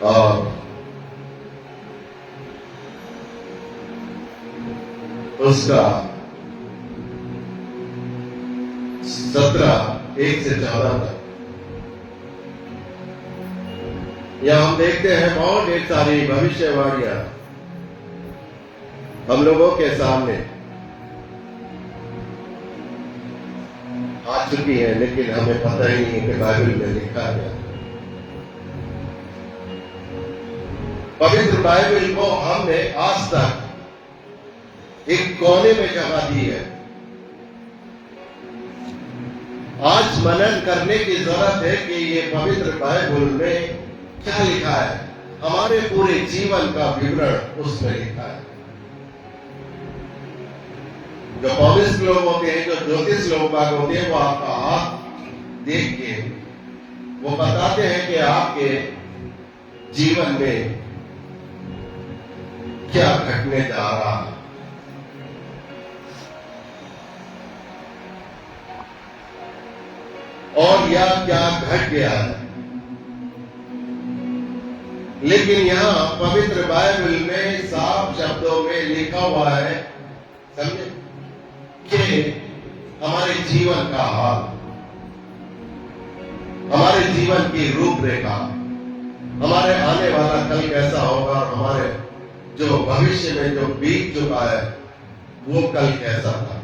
और उसका 17:1-14 तक यहां हम देखते हैं बहुत ढेर सारी भविष्यवाणियां हम लोगों के सामने आ चुकी है, लेकिन हमें पता ही नहीं कि बाइबल में लिखा गया। पवित्र बाइबल को हमने आज तक एक कोने में जगह दी है। आज मनन करने की जरूरत है कि ये पवित्र बाइबल में क्या लिखा है। हमारे पूरे जीवन का विवरण उसमें लिखा है। जो पौलिस लोग होते हैं, जो ज्योतिष लोग होते हैं, वो आपका हाथ देख के वो बताते हैं कि आपके जीवन में क्या घटने जा रहा है। और यह क्या घट गया है। लेकिन यहां पवित्र बाइबल में साफ शब्दों में लिखा हुआ है, समझे, कि हमारे जीवन का हाल, हमारे जीवन की रूपरेखा, हमारे आने वाला कल कैसा होगा और हमारे जो भविष्य में जो बीत चुका है वो कल कैसा था।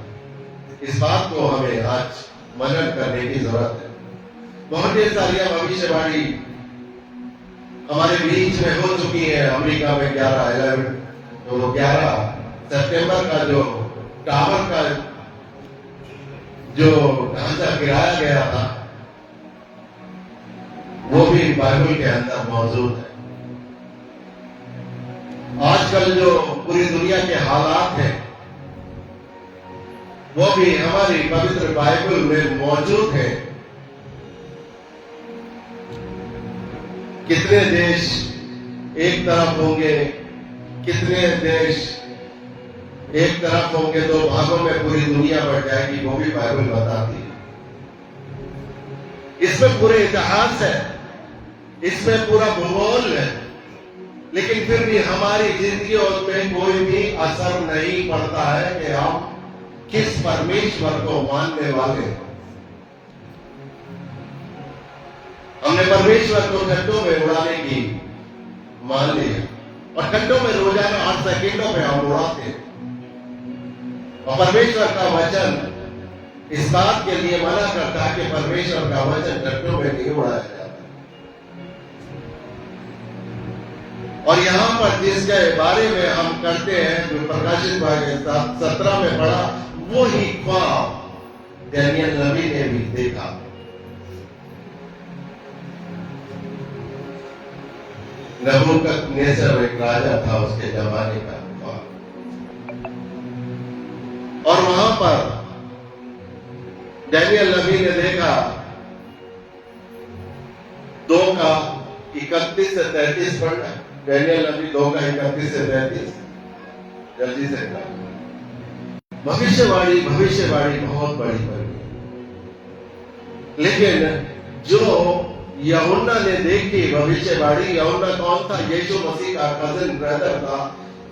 इस बात को हमें आज मनन करने की जरूरत है। बहुत ढेर सारी भविष्यवाणी हमारे बीच में हो चुकी है। अमेरिका में 11 सितंबर का जो टावर का जो ढांचा गिराया गया था वो भी बाइबल के अंदर मौजूद है। आजकल जो पूरी दुनिया के हालात हैं वो भी हमारी पवित्र बाइबल में मौजूद है। कितने देश एक तरफ होंगे, कितने देश एक तरफ होंगे, दो भागों में पूरी दुनिया बढ़ जाएगी, वो भी बाइबल बताती है। इसमें पूरे इतिहास है, इसमें पूरा भूगोल है, लेकिन फिर भी हमारी जिंदगियों में कोई भी असर नहीं पड़ता है कि हम किस परमेश्वर को मानने वाले हैं। हमने परमेश्वर को घंटों में उड़ाने की मान ली है और घंटों में रोजाना 8 सेकंडों में हम उड़ाते हैं। और परमेश्वर का वचन इस बात के लिए मना करता है कि परमेश्वर का वचन घंटों में नहीं उड़ाया जाता। और यहां पर जिसके बारे में हम करते हैं, जो प्रकाशित भाग 17 में पढ़ा, वो ही ख्वाब दानियल नबी ने भी देखा। नबूकदनेस्सर एक राजा था, उसके जमाने का ख्वाब। और वहां पर दानियल नबी ने देखा 2 का 31 से 33 पढ़ना। दानियल नबी 2 का 31 से 33 जल्दी से भविष्यवाणी बहुत बड़ी बड़ी। लेकिन जो यूहन्ना ने देखी भविष्यवाणी, यूहन्ना कौन था? यीशु मसीह का कजिन ब्रदर था,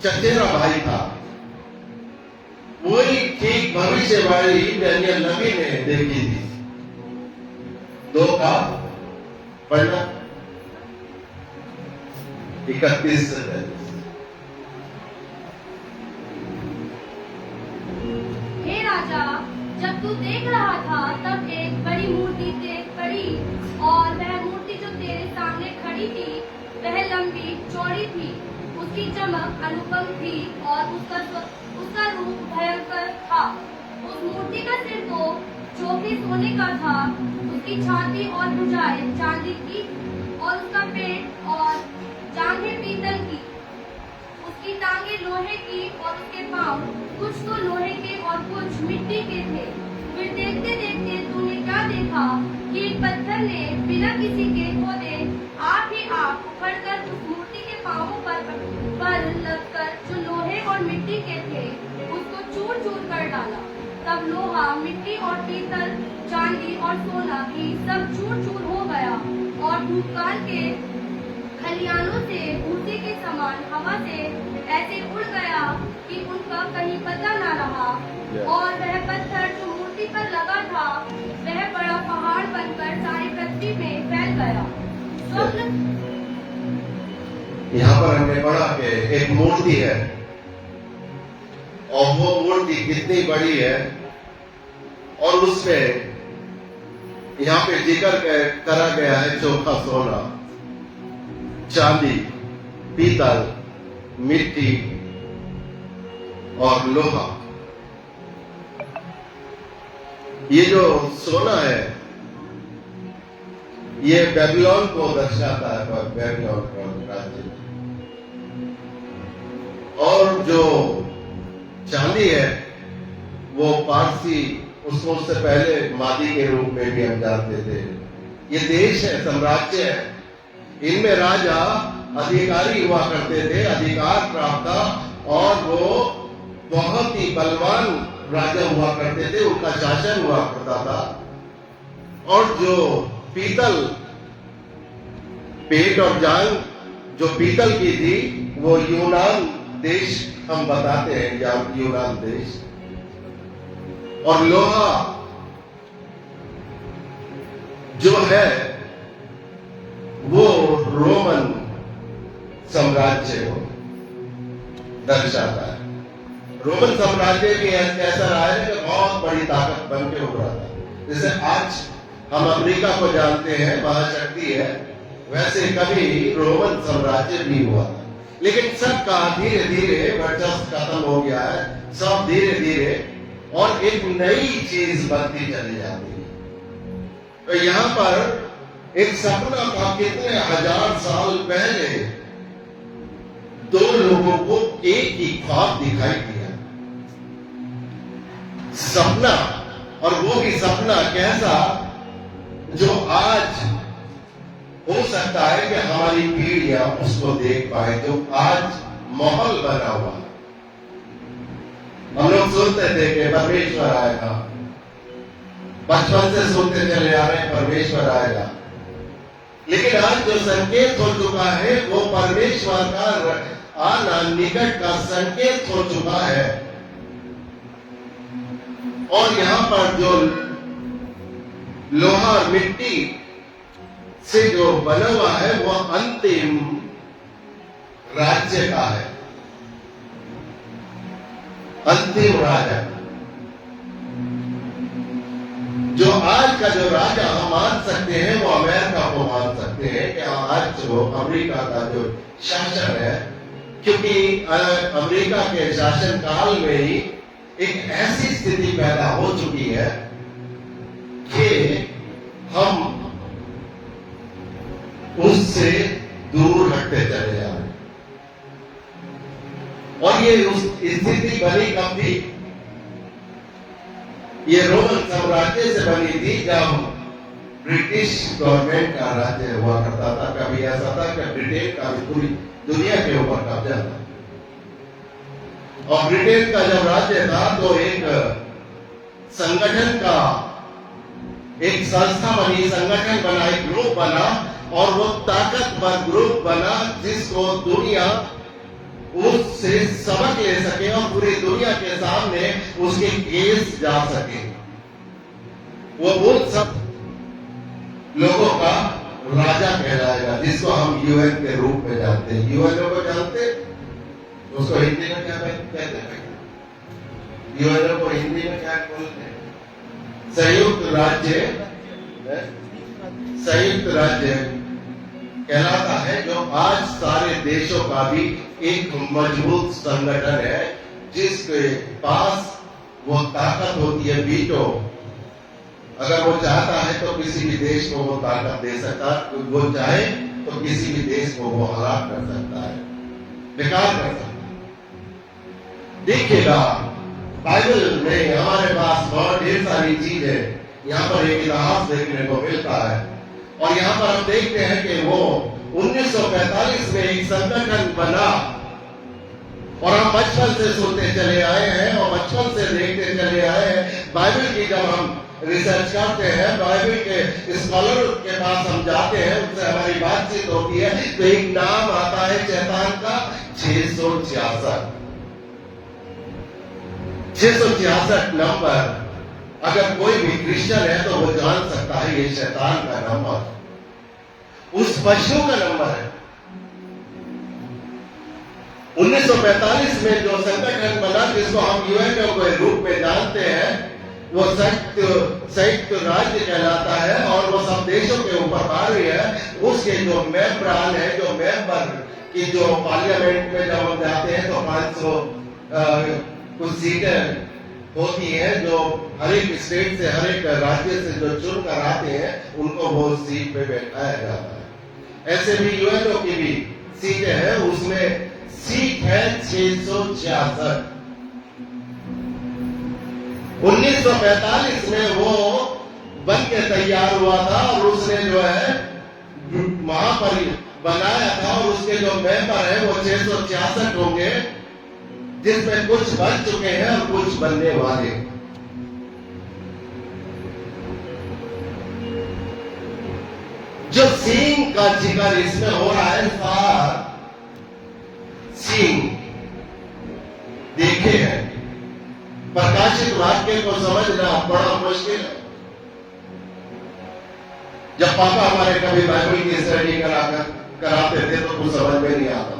चचेरा भाई था। वही ठीक भविष्यवाणी दानियल नबी ने देखी थी। 2 का पढ़ना 31 से 33। हे राजा, जब तू देख रहा था तब एक बड़ी मूर्ति देख पड़ी, और वह मूर्ति जो तेरे सामने खड़ी थी वह लंबी चौड़ी थी। उसकी चमक अनुपम थी और उसका रूप भयंकर था। उस मूर्ति का सिर तो चौके सोने का था, उसकी छाती और भुजाएं चांदी की और उसका पेट और जांघें पीतल की, उसकी टांगे लोहे की और उसके पांव कुछ तो लोहे के और कुछ मिट्टी के थे। फिर देखते देखते तूने क्या देखा कि एक पत्थर ने बिना किसी के खोदे आप ही आप उखड़कर उस मूर्ति के पांवों पर लगकर जो लोहे और मिट्टी के थे उसको चूर चूर कर डाला। तब लोहा, मिट्टी और पीतल, चांदी और सोना की सब चूर चूर हो गया और धूपकाल के लियानों से भूसे के समान हवा से ऐसे उड़ गया कि उनका कहीं पता न रहा। और वह पत्थर जो मूर्ति पर लगा था वह बड़ा पहाड़ बनकर सारी पृथ्वी में फैल गया। स्वप्न यहाँ पर हमने पढ़ा कि एक मूर्ति है और वो मूर्ति कितनी बड़ी है और उसमें यहाँ पे जिक्र करा गया है चोखा सोना, चांदी, पीतल, मिट्टी और लोहा। ये जो सोना है ये बेबीलोन को दर्शाता है, पर बेबीलोन का राज्य। और जो चांदी है वो पारसी, उसको उससे पहले मादी के रूप में भी हम जानते थे। ये देश है, साम्राज्य है, इनमें राजा अधिकारी हुआ करते थे, अधिकार प्राप्त था और वो बहुत ही बलवान राजा हुआ करते थे, उनका शासन हुआ करता था। और जो पीतल, पेट और जांग जो पीतल की थी वो यूनान देश हम बताते हैं, या यूनान देश। और लोहा जो है वो रोमन साम्राज्य को दर्शाता है। रोमन साम्राज्य भी ऐसा रहा है कि बहुत बड़ी ताकत बन के उभरा था। जैसे आज हम अमेरिका को जानते हैं, महाशक्ति है, वैसे कभी रोमन साम्राज्य भी हुआ था। लेकिन सबका धीरे धीरे वर्चस्व खत्म हो गया है, सब धीरे धीरे और एक नई चीज बनती चली जाती है। तो यहाँ पर एक सपना था, कितने हजार साल पहले दो लोगों को एक ही ख्वाब दिखाई दिया, सपना। और वो भी सपना कैसा जो आज हो सकता है कि हमारी पीढ़ियां उसको देख पाए, जो आज माहौल बना हुआ। हम लोग सुनते थे कि परमेश्वर आएगा, बचपन से सुनते चले आ रहे हैं परमेश्वर आएगा। लेकिन आज जो संकेत हो चुका है वो परमेश्वर का आना निकट का संकेत हो चुका है। और यहां पर जो लोहा और मिट्टी से जो बना हुआ है वो अंतिम राज्य का है, अंतिम राजा। जो आज का जो राजा हम मान सकते हैं वो अमेरिका को मान सकते हैं कि आज जो अमेरिका का जो शासन है, क्योंकि अमेरिका के शासन काल में ही एक ऐसी स्थिति पैदा हो चुकी है कि हम उससे दूर हटते चले जा रहे। और ये उस स्थिति बनी कब थी? ये रोमन साम्राज्य से बनी थी जब ब्रिटिश गवर्नमेंट का राज्य हुआ करता था। कभी ऐसा था कि ब्रिटेन का पूरी दुनिया के ऊपर कब्जा था। और ब्रिटेन का जब राज्य था तो एक संगठन का, एक संस्था बनी, संगठन बना, एक ग्रुप बना और वो ताकतवर ग्रुप बना जिसको दुनिया उससे सबक ले सके और पूरी दुनिया के सामने उसके केस जा सके। वो उन सब लोगों का राजा कहलाएगा जिसको हम यूएन के रूप में जानते हैं। यूएनओ को जानते हैं? उसको हिंदी में क्या कहते हैं? यूएनओ को हिंदी में क्या बोलते हैं? संयुक्त राज्य कहलाता है, जो आज सारे देशों का भी एक मजबूत संगठन है जिसके पास वो ताकत होती है, वीटो। अगर वो चाहता है तो किसी भी देश को वो ताकत दे सकता है, वो चाहे तो किसी भी देश को वो हलाक कर सकता है, बेकार कर सकता है। देखिएगा बाइबल में हमारे पास बहुत ढेर सारी चीजें, यहाँ पर एक इतिहास देखने को मिलता है। और यहाँ पर हम देखते हैं कि वो 1945 में एक संगठन बना और हम बचपन से सुनते चले आए हैं और बचपन से देखते चले आए हैं। बाइबल की जब हम रिसर्च करते हैं, बाइबल के स्कॉलर के पास हम जाते हैं, उनसे हमारी बातचीत होती है, तो एक नाम आता है शैतान का 666। 666 नंबर अगर कोई भी क्रिश्चियन है तो वो जान सकता है ये शैतान का नंबर, उस पशु का नंबर है। 1945 में जो संगठन बना, जिसको हम यूएनओ के रूप में जानते हैं, वो संयुक्त राज्य कहलाता है और वो सब देशों के ऊपर भारी है। उसके जो मेंबरान है, जो मेंबर की जो पार्लियामेंट में जब हम जाते हैं तो 500 कुछ सीटें होती हैं, जो हर एक स्टेट से, हर एक राज्य से जो चुन कर आते हैं, उनको वो सीट पे बैठाया जाता है। ऐसे भी यूएनओ की भी सीटें हैं, उसमें सीट है 666। 1945 में वो बन के तैयार हुआ था और उसने जो है वहां पर बनाया था, और उसके जो मेंबर है वो 666 होंगे, जिसमें कुछ बन चुके हैं और कुछ बनने वाले। जो सींग का जिक्र इसमें हो रहा है, 7 सींग देखे हैं। प्रकाशित वाक्य को समझना बड़ा मुश्किल है। जब पापा हमारे कभी बाइबल की स्टडी कराते थे तो कुछ समझ में नहीं आता।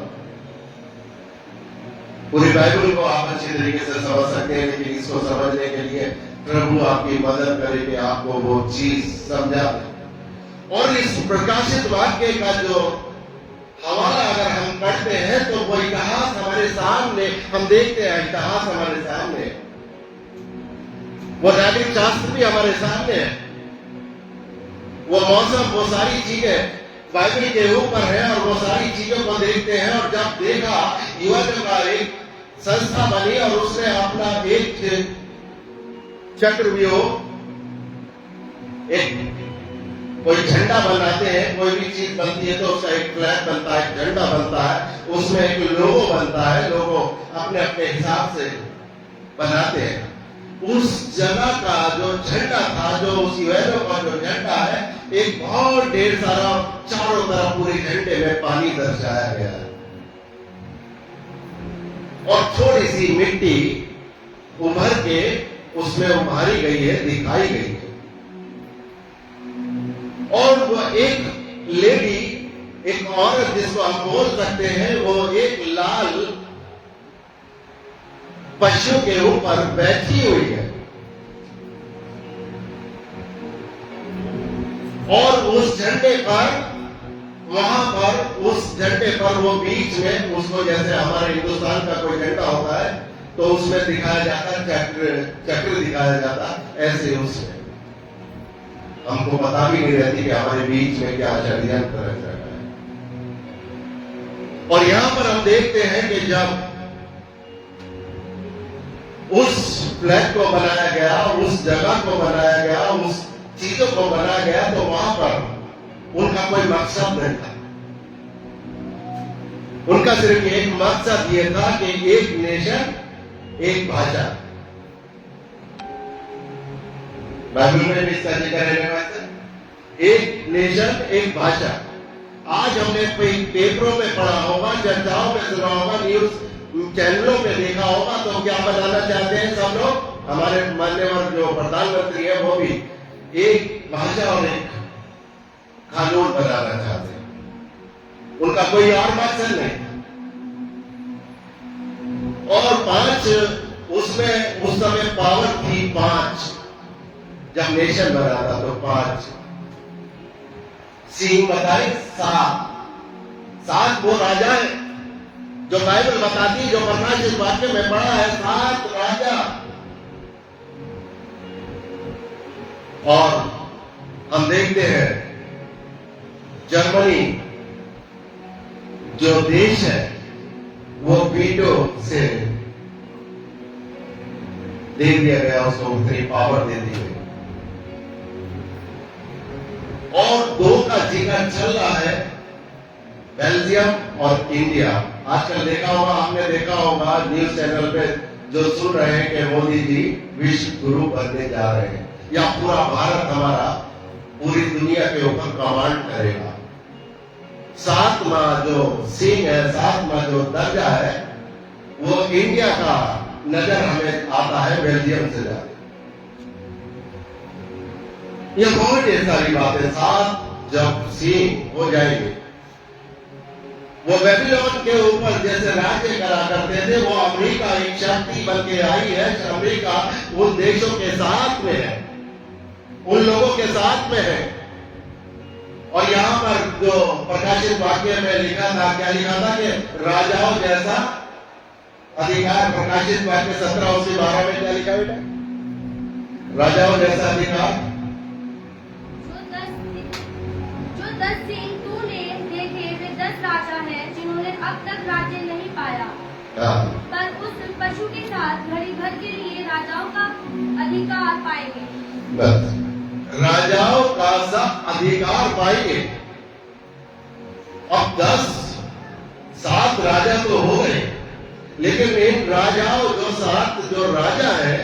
पूरी बाइबल को आप अच्छी तरीके से समझ सकते हैं, लेकिन इसको समझने के लिए प्रभु आपकी मदद करे कि आपको वो चीज समझा दे। और इस प्रकाशित वाक्य का जो हवाला अगर हम पढ़ते हैं तो वो इतिहास हमारे सामने हम देखते हैं, इतिहास हमारे सामने, वो नैतिक शास्त्र भी हमारे सामने है, वो मौसम, वो सारी चीजें बाइबल के ऊपर है, और वो सारी चीजों को देखते हैं। और जब देखा यूएनओ का एक संस्था बनी और उसने अपना एक चक्रव्यूह, एक कोई झंडा बनाते हैं, कोई भी चीज बनती है तो उसका एक फ्लैग बनता है, एक झंडा बनता है, उसमें एक लोगो बनता है, लोगो अपने अपने हिसाब से बनाते हैं। उस जगह का जो झंडा था, जो उस यूएनओ का जो झंडा है, एक बहुत ढेर सारा चारों तरफ पूरे झंडे में पानी दर्शाया गया है, और थोड़ी सी मिट्टी उभर के उसमें उभारी गई है, दिखाई गई है। और वो एक लेडी, एक औरत जिसको हम बोल सकते हैं, वो एक लाल पशु के ऊपर बैठी हुई है, और उस झंडे पर, वहां पर उस झंडे पर वो बीच में, उसको जैसे हमारे हिंदुस्तान का कोई झंडा होता है तो उसमें दिखाया जाता है, चक्र दिखाया जाता है, ऐसे उसमें हमको पता भी नहीं रहती कि हमारे बीच में क्या षड्यंत्र रह रहा है। और यहां पर हम देखते हैं कि जब उस फ्लैग को बनाया गया, उस जगह को बनाया गया, उस चीजों को बनाया गया, तो वहां पर उनका कोई मकसद नहीं था। उनका सिर्फ एक मकसद यह था कि एक नेशन, एक भाषा। बाइबल में भी इसका जिक्र है, एक नेशन, एक भाषा। आज हमने पेपरों में पढ़ा होगा, चर्चाओं में सुना होगा, न्यूज चैनलों में देखा होगा, तो क्या बनाना चाहते हैं सब लोग? हमारे माननीय जो प्रधानमंत्री है वो भी एक भाषा और एक कानून बनाना चाहते हैं, उनका कोई और मकसद नहीं। और 5 उसमें उस समय पावर थी 5, जब नेशन बना था तो 5 सींग बताए, 7 वो राजा है जो बाइबल बताती है, जो प्रकाशित वाक्य में पढ़ा है, 7 राजा। और हम देखते हैं जर्मनी जो देश है वो वीटो से दे दिया गया, उसको उतनी पावर दे दी गई। और 2 का जिक्र चल रहा है, बेल्जियम और इंडिया। आजकल देखा होगा, आपने देखा होगा न्यूज चैनल पे जो सुन रहे हैं कि मोदी जी विश्व गुरु बनने जा रहे हैं। या पूरा भारत हमारा पूरी दुनिया के ऊपर कमांड करेगा। सातवां जो सिंह है, सातवां जो दर्जा है, वो इंडिया का नजर हमें आता है बेल्जियम से ज्यादा। ये बहुत ढेर सारी बातें। सात जब सिंह हो जाएंगे, वो बेबीलोन के ऊपर जैसे राज्य करा करते थे, वो अमेरिका एक शक्ति बन के आई है। अमेरिका उन देशों के साथ में है, उन लोगों के साथ में है। और यहां पर जो प्रकाशित वाक्य में लिखा था, क्या लिखा था कि राजाओं जैसा अधिकार। प्रकाशित वाक्य 17:12 में क्या लिखा बेटा? राजाओं जैसा अधिकार। जो 10 सिंह तूने देखे वे 10 राजा हैं जिन्होंने अब तक राज्य नहीं पाया, पर उस पशु के साथ घड़ी भर के लिए राजाओं का अधिकार पाएंगे। बस राजाओं का सब अधिकार पाएंगे। अब 7 राजा तो हो गए, लेकिन इन राजाओं जो राजा है,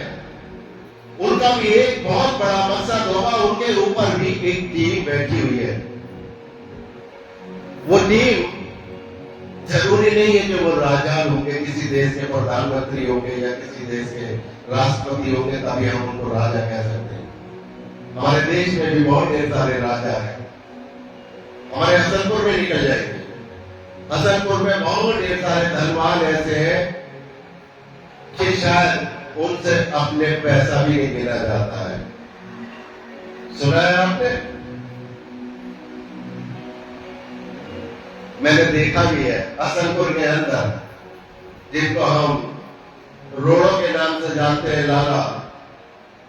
उनका भी एक बहुत बड़ा मकसद होगा। उनके ऊपर भी एक टीम बैठी हुई है। वो टीम जरूरी नहीं है कि वो राजा होंगे, किसी देश के प्रधानमंत्री होंगे या किसी देश के राष्ट्रपति होंगे तभी हम उनको राजा कह सकते हैं। हमारे देश में भी बहुत ढेर सारे राजा हैं। हमारे हसनपुर में निकल जाएंगे। हसनपुर में बहुत ढेर सारे धनवान ऐसे हैं कि शायद उनसे अपने पैसा भी नहीं मिला जाता है। सुना है आपने? मैंने देखा भी है हसनपुर के अंदर, जिनको हम रोड़ों के नाम से जानते हैं, लाला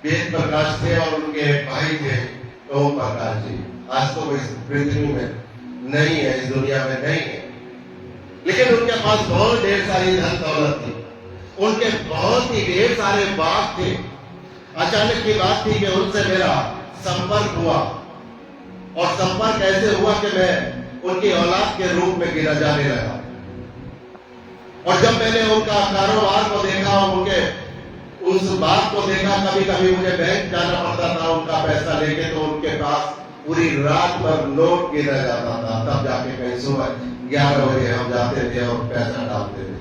वेद प्रकाश थे और उनके भाई थे ओम प्रकाश जी। आज तो इस पृथ्वी में नहीं है, इस दुनिया में नहीं है, लेकिन उनके पास बहुत ढेर सारी धन दौलत थी। उनके बहुत ही ढेर सारे बाग थे। अचानक की बात थी कि उनसे मेरा संपर्क हुआ, और संपर्क ऐसे हुआ कि मैं उनकी औलाद के रूप में गिना जाने लगा। और जब मैंने उनका कारोबार को देखा, उनके उस बात को देखा, कभी कभी मुझे बैंक जाना पड़ता था उनका पैसा लेके, तो उनके पास पूरी रात भर नोट गिना जाता था। तब जाके कहीं सुबह 11 बजे हम जाते थे और पैसा डालते थे।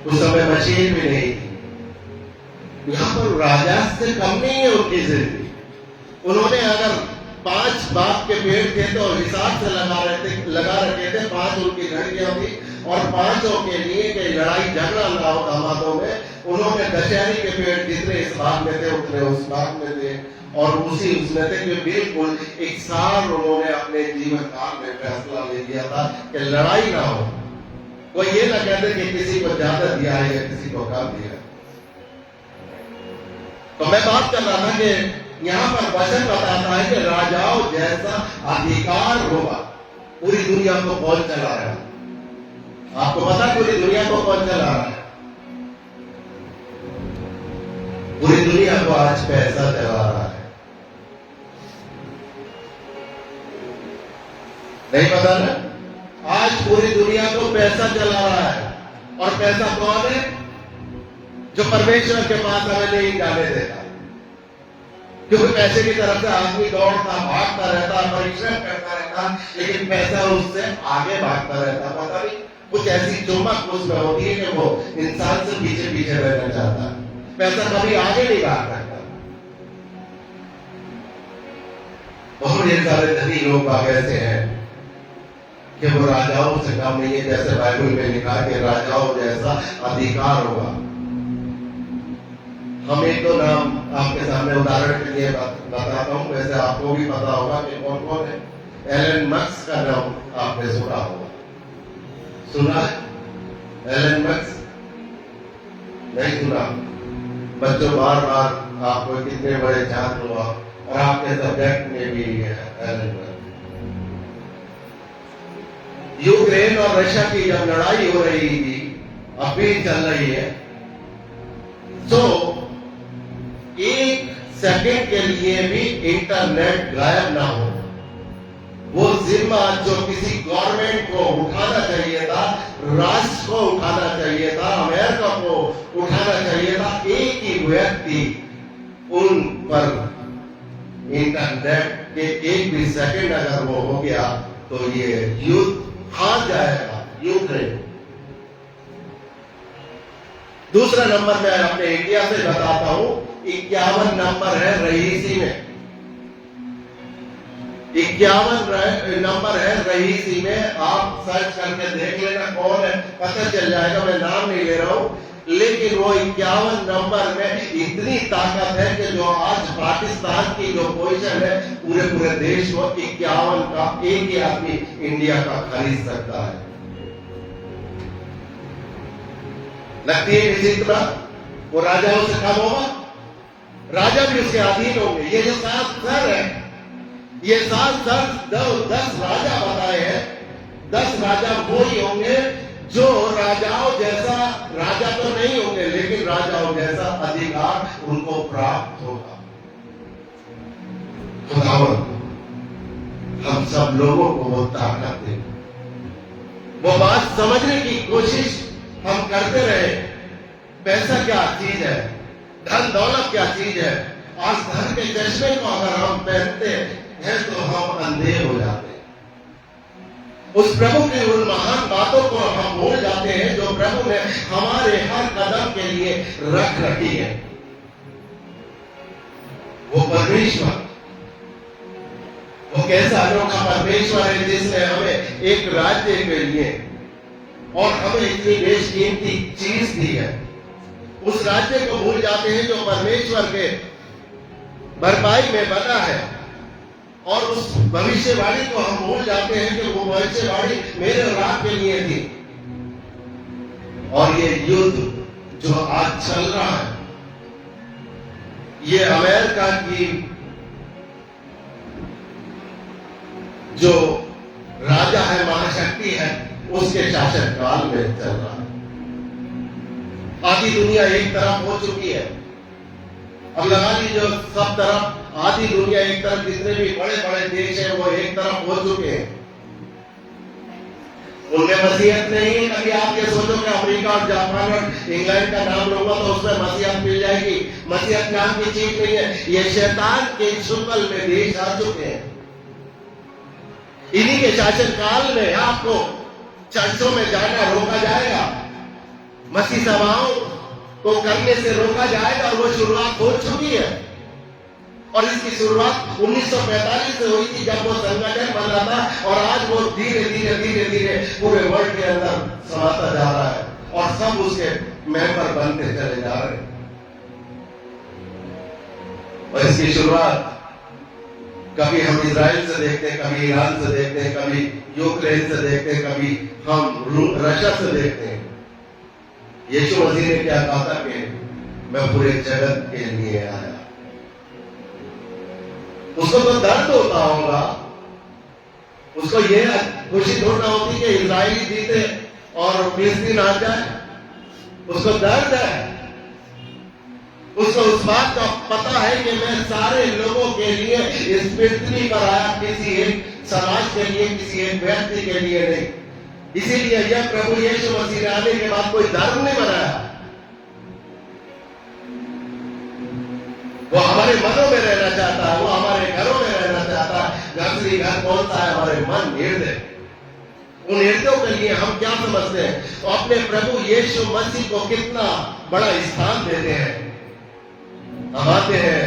उस समय मशीन भी नहीं थी। यहां पर राजा से कम नहीं है उनकी जिंदगी। उन्होंने अगर 5 बाग के पेड़ थे तो हिसाब से लगा रखे थे। 5 उनकी लड़कियां थी, और 5 के लिए कि लड़ाई झगड़ा ना हो दामादों में, उन्होंने दशहरी के पेड़ जितने इस बाग में थे उतने उस बाग में थे, और उसी उसमें थे कि बिल्कुल एक साल उन्होंने अपने जीवन काल में फैसला ले लिया था कि लड़ाई ना हो। वो ये ना कहते कि किसी को ज्यादा दिया है या किसी को कम दिया। तो मैं बात कर रहा था कि यहां पर वचन बताता है कि राजाओं जैसा अधिकार होगा। पूरी दुनिया को कौन चला रहा है? आपको पता पूरी दुनिया को कौन चला रहा है? पूरी दुनिया को आज पैसा चला रहा है। नहीं पता ना? आज पूरी दुनिया को पैसा चला रहा है। और पैसा कौन है? जो परमेश्वर के पास हमें नहीं जाने देता। क्योंकि पैसे की तरफ से आदमी दौड़ता भागता रहता, परिश्रम करता रहता, लेकिन पैसा उससे आगे भागता रहता। पता नहीं कुछ ऐसी चुम्बक उसमें होती है कि वो इंसान से पीछे पीछे रहना चाहता है। पैसा कभी आगे नहीं भाग सकता। बहुत ढेर सारे धनी लोग ऐसे हैं कि वो राजाओं से कम नहीं है। जैसे बाइबल में लिखा है कि राजाओं जैसा अधिकार होगा। हम एक दो नाम आपके सामने उदाहरण के लिए बताता हूं। वैसे आपको भी पता होगा कि कौन कौन है। एलन मस्क का नाम आपने सुना होगा। सुना है? एलन मस्क नहीं सुना? बच्चों बार बार आपको कितने बड़े छात्र हुआ, और आपके सब्जेक्ट में भी एलन मस्क। यूक्रेन और रशिया की जब लड़ाई हो रही थी, अब भी चल रही है, तो 1 सेकंड के लिए भी इंटरनेट गायब ना हो, वो जिम्मा जो किसी गवर्नमेंट को उठाना चाहिए था, राष्ट्र को उठाना चाहिए था, अमेरिका को उठाना चाहिए था, एक ही व्यक्ति उन पर इंटरनेट के एक भी सेकंड अगर वो हो गया तो ये युद्ध हार जाएगा यूक्रेन। दूसरा नंबर मैं अपने इंडिया से बताता हूं, 51 नंबर है रईसी में, 51 नंबर है रईसी में। आप सर्च करके देख लेना कौन है, पता चल जाएगा, मैं नाम नहीं ले रहा हूं। लेकिन वो 51 नंबर में इतनी ताकत है कि जो आज पाकिस्तान की जो पोजीशन है पूरे देश को 51 का एक ही आदमी इंडिया का खरीद सकता है। लगती है इसी तरह वो राजाओं से कम होगा, राजा भी उसके अधीन होंगे। ये जो 7 सर है, ये 7 सर 10 राजा बताए हैं। 10 राजा वो ही होंगे जो राजाओं जैसा, राजा तो नहीं होंगे लेकिन राजाओं जैसा अधिकार उनको प्राप्त होगा। खुदावंद हम सब लोगों को वो ताकत दे, वो बात समझने की कोशिश हम करते रहे। पैसा क्या चीज है, धन दौलत क्या चीज है। आज धन के चश्मे को अगर हम पहनते हैं तो हम अंधे हो जाते हैं। उस प्रभु की उन महान बातों को हम भूल जाते हैं जो प्रभु ने हमारे हर कदम के लिए रख रखी है। वो परमेश्वर, वो कैसा अनोखा परमेश्वर है जिसने हमें एक राज्य के लिए और हमें इतनी बेशकीमती चीज दी है। उस राज्य को भूल जाते हैं जो परमेश्वर के भरपाई में बना है, और उस भविष्यवाणी को हम भूल जाते हैं कि वो भविष्यवाणी मेरे और आपके लिए थी। और ये युद्ध जो आज चल रहा है, ये अमेरिका की जो राजा है, महाशक्ति है, उसके शासन काल में चल रहा है। आधी दुनिया एक तरफ हो चुकी है। अब लगा लीजिए सब तरफ, आधी दुनिया एक तरफ, जितने भी बड़े बड़े देश हैं वो एक तरफ हो चुके हैं। उनमें मसीहत नहीं है। कभी आप ये सोचो कि अमेरिका और जापान और इंग्लैंड का नाम लूंगा तो उसमें मसीहत मिल जाएगी। मसीहत नाम की चीज नहीं है। ये शैतान के शुक्ल में देश आ चुके हैं। इन्हीं के शासन काल में आपको चर्चों में जाना रोका जाएगा, मसीह सभाओं को करने से रोका जाएगा, और वो शुरुआत हो चुकी है। और इसकी शुरुआत 1945 से हुई थी जब वो संगठन बन रहा था, और आज वो धीरे धीरे पूरे वर्ल्ड के अंदर समाता जा रहा है और सब उसके मेंबर बनते चले जा रहे हैं। और इसकी शुरुआत कभी हम इजराइल से देखते हैं, कभी ईरान से देखते हैं, कभी यूक्रेन से देखते हैं, कभी हम रशिया से देखते हैं। यीशु मसीह ने क्या कहा था कि मैं पूरे जगत के लिए आया। उसको तो दर्द होता होगा, उसको ये खुशी थोड़ा होती कि इजराइली जीते और फिलिस्तीन आ जाए। उसको दर्द है, उसको उस बात का पता है कि मैं सारे लोगों के लिए इस पृथ्वी पर आया, किसी एक समाज के लिए, किसी एक व्यक्ति के लिए नहीं। इसीलिए यह प्रभु यीशु मसीह ने आने के बाद कोई धर्म नहीं बनाया। वो हमारे मनों में रहना चाहता है, वो हमारे घरों में रहना चाहता है। असली घर कौन सा है? हमारे मन, हृदय। उन हृदयों के लिए हम क्या समझते हैं? तो अपने प्रभु यीशु मसीह को कितना बड़ा स्थान देते हैं। हम आते हैं,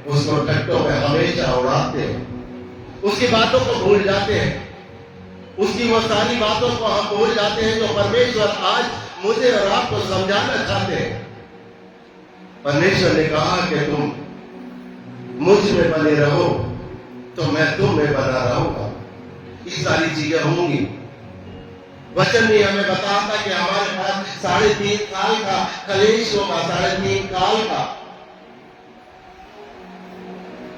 उसको टट्टों में हमेशा उड़ाते हैं, उसकी बातों को भूल जाते हैं, उसकी वो सारी बातों को हम भूल जाते हैं जो परमेश्वर आज मुझे और आपको समझाना चाहते हैं। परमेश्वर ने कहा कि तुम मुझ में बने रहो तो मैं तुम में बना रहूंगा। ये सारी चीजें होंगी। वचन भी हमें बताता कि हमारे पास 3.5 साल का कलेश होगा, 3.5 साल का,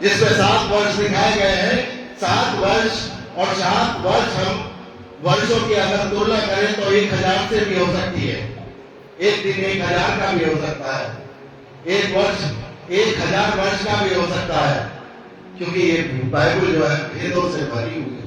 जिसमें 7 वर्ष दिखाए गए हैं। 7 वर्ष और 7 वर्ष हम वर्षों की अगर तुलना करें तो 1000 से भी हो सकती है। एक दिन 1000 का भी हो सकता है, एक वर्ष 1000 वर्ष का भी हो सकता है, क्योंकि ये बाइबल जो है भेदों से भरी हुई है।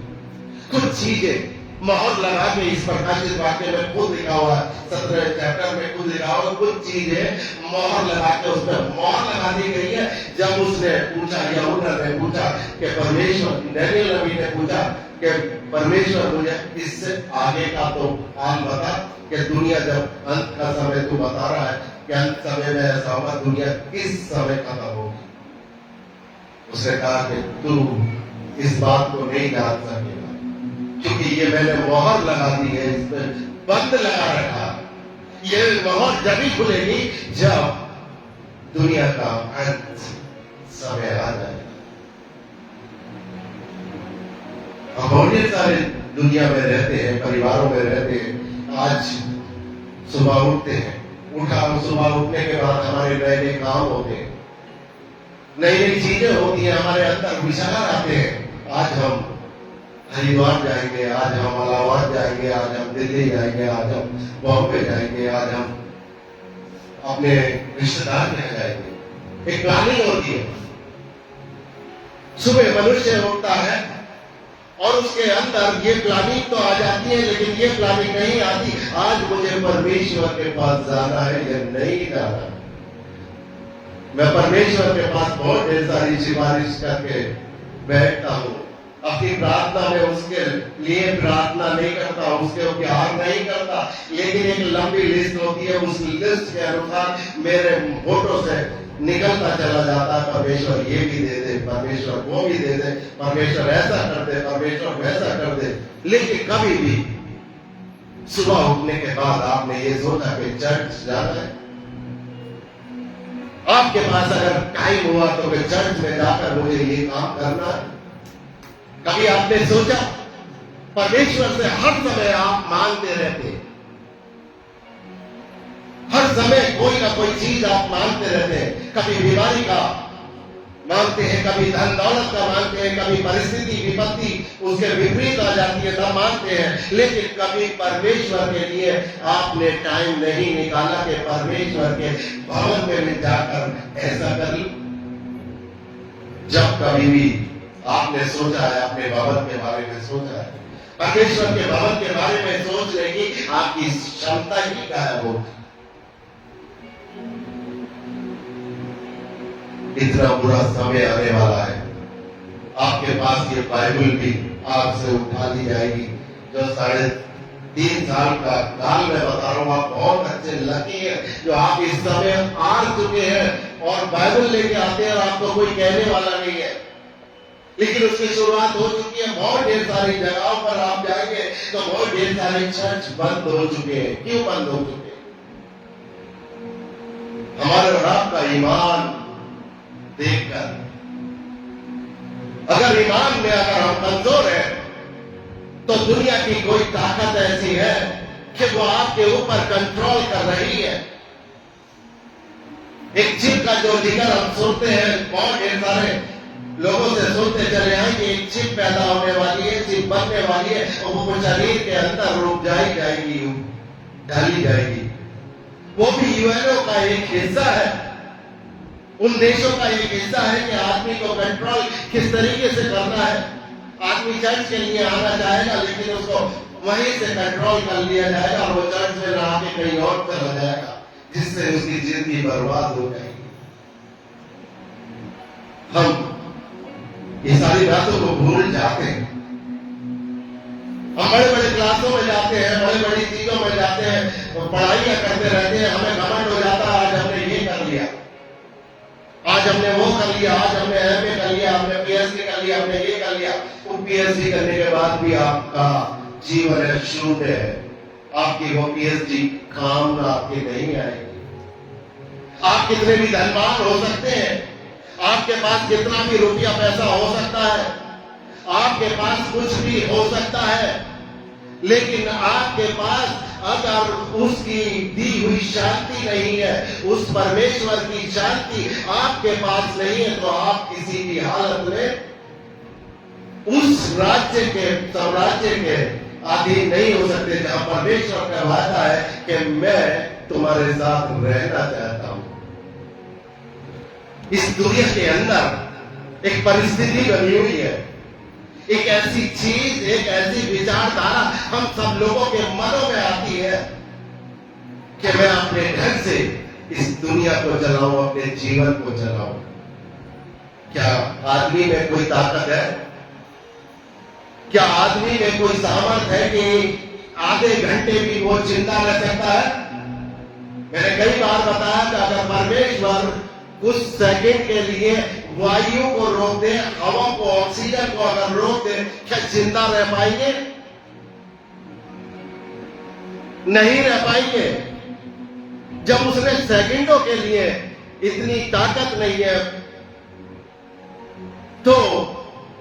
कुछ चीजें मोहर लगा के इस प्रकाशित वाक्य में खुद लिखा हुआ है, 17 चैप्टर में खुद लिखा हुआ, कुछ चीजें मोहर लगा के उसमें मोहर लगा दी गई है। जब उसने पूछा, यहूदा ने पूछा कि परमेश्वर, डैनियल नबी ने पूछा कि परमेश्वर मुझे इससे आगे का तो हाल बता, कि दुनिया जब अंत का समय तू बता रहा है कि अंत समय में ऐसा होगा, दुनिया किस समय खत्म होगी। उसने कहा कि तू इस बात को नहीं जान सकेगा, क्योंकि ये मैंने मोहर लगा दी है, इसमें बंद लगा रखा। ये मोहर जब ही खुलेगी जब दुनिया का अंत समय आ जाएगा। हम बहुत सारे दुनिया में रहते हैं, परिवारों में रहते हैं। आज सुबह उठते हैं, सुबह उठने के बाद हमारे नए नए काम होते हैं, नई नई चीजें होती हैं, हमारे अंदर विचार आते हैं। आज हम हरिद्वार जाएंगे, आज हम इलाहाबाद जाएंगे, आज हम दिल्ली जाएंगे, आज हम बॉम्बे जाएंगे, आज हम अपने रिश्तेदार के यहाँ जाएंगे। एक प्लानिंग होती है। सुबह मनुष्य उठता है और उसके अंदर ये प्लानिंग तो आ जाती है, लेकिन ये प्लानिंग नहीं आती, आज मुझे परमेश्वर के पास जाना है या नहीं जाना। मैं परमेश्वर के पास बहुत ढेर सारी सिफारिश करके बैठता हूँ, अपनी प्रार्थना में उसके लिए प्रार्थना नहीं करता, उसके प्यार नहीं करता, लेकिन एक लंबी लिस्ट होती है, उस लिस्ट के अनुसार मेरे फोटो से निकलता चला जाता है। परमेश्वर ये भी दे दे, परमेश्वर वो भी दे दे, परमेश्वर ऐसा कर दे, परमेश्वर वैसा कर दे। लेकिन कभी भी सुबह उठने के बाद आपने ये सोचा कि चर्च जाना है? आपके पास अगर टाइम हुआ तो फिर चर्च में जाकर मुझे ये काम करना है? कभी आपने सोचा? परमेश्वर से हर समय आप मांगते रहते हैं, हर समय कोई ना कोई चीज आप मांगते रहते हैं। कभी बीमारी का मांगते हैं, कभी धन दौलत का मांगते हैं, कभी परिस्थिति विपत्ति उसके विपरीत आ जाती है तब मांगते हैं। लेकिन कभी परमेश्वर के लिए आपने टाइम नहीं निकाला कि परमेश्वर के भवन में जाकर ऐसा कर लूं। जब कभी भी आपने सोचा है, अपने भवन के बारे में सोचा है, परमेश्वर के भवन के बारे में सोचने की आपकी क्षमता ही क्या है? वो इतना बुरा समय आने वाला है, आपके पास ये बाइबल भी आपसे उठा ली जाएगी। जो 3.5 साल का काल मैं बता रहा हूं, आप बहुत अच्छे लकी हैं जो आप इस समय आ चुके हैं और बाइबल लेके आते हैं और आपको कोई कहने वाला नहीं है। लेकिन उसकी शुरुआत हो चुकी है। बहुत ढेर सारी जगहों पर आप जाएंगे तो बहुत ढेर सारे चर्च बंद हो चुके हैं। क्यों बंद हो चुके हैं? हमारे और आपका ईमान देखकर, अगर ईमान में अगर हम कमजोर हैं तो दुनिया की कोई ताकत ऐसी है कि वो आपके ऊपर कंट्रोल कर रही है। एक चिप का जो जिक्र हम सुनते हैं, बहुत ढेर सारे लोगों से सुनते चले आए कि एक चिप पैदा होने वाली है, चिप बनने वाली है और वो शरीर के अंदर रुक जाएगी, डाली जाएगी। वो भी यूएनओ का एक हिस्सा है, उन देशों का एक हिस्सा है कि आदमी को कंट्रोल किस तरीके से करना है। आदमी चर्च के लिए आना चाहेगा लेकिन उसको वहीं से कंट्रोल कर लिया जाएगा और वो चर्च में ना आके कहीं और चला जाएगा, जिससे उसकी जिंदगी बर्बाद हो जाएगी। हम ये सारी बातों को भूल जाते हैं। हम बड़े बड़े क्लासों में जाते हैं, बड़ी बड़ी चीजों में जाते हैं, पढ़ाइयां करते रहते हैं, हमें घमंड हो जाता है आज हमने ये कर लिया, आज हमने वो कर लिया, आज हमने एमए कर लिया, हमने पीएचडी कर लिया, हमने ये कर लिया। वो पीएचडी करने के बाद भी आपका जीवन है शून्य है, आपकी वो पीएचडी काम आपके नहीं आएगी। आप कितने भी धनवान हो सकते हैं, आपके पास कितना भी रुपया पैसा हो सकता है, आपके पास कुछ भी हो सकता है, लेकिन आपके पास अगर उसकी दी हुई शांति नहीं है, उस परमेश्वर की शांति आपके पास नहीं है, तो आप किसी भी हालत में उस राज्य के, साम्राज्य के अधीन नहीं हो सकते जहां परमेश्वर का वादा है कि मैं तुम्हारे साथ रहना चाहता हूं। इस दुनिया के अंदर एक परिस्थिति बनी हुई है, एक ऐसी चीज, एक ऐसी विचारधारा हम सब लोगों के मनों में आती है कि मैं अपने ढंग से इस दुनिया को चलाऊं, अपने जीवन को चलाऊं। क्या आदमी में कोई ताकत है? क्या आदमी में कोई सामर्थ्य है कि आधे घंटे भी वो जिंदा रह सकता है? मैंने कई बार बताया कि अगर परमेश्वर कुछ सेकंड के लिए वायु को रोक दे, हवा को, ऑक्सीजन को अगर रोक दे, क्या जिंदा रह पाएंगे? नहीं रह पाएंगे। जब उसने सेकंडों के लिए इतनी ताकत नहीं है तो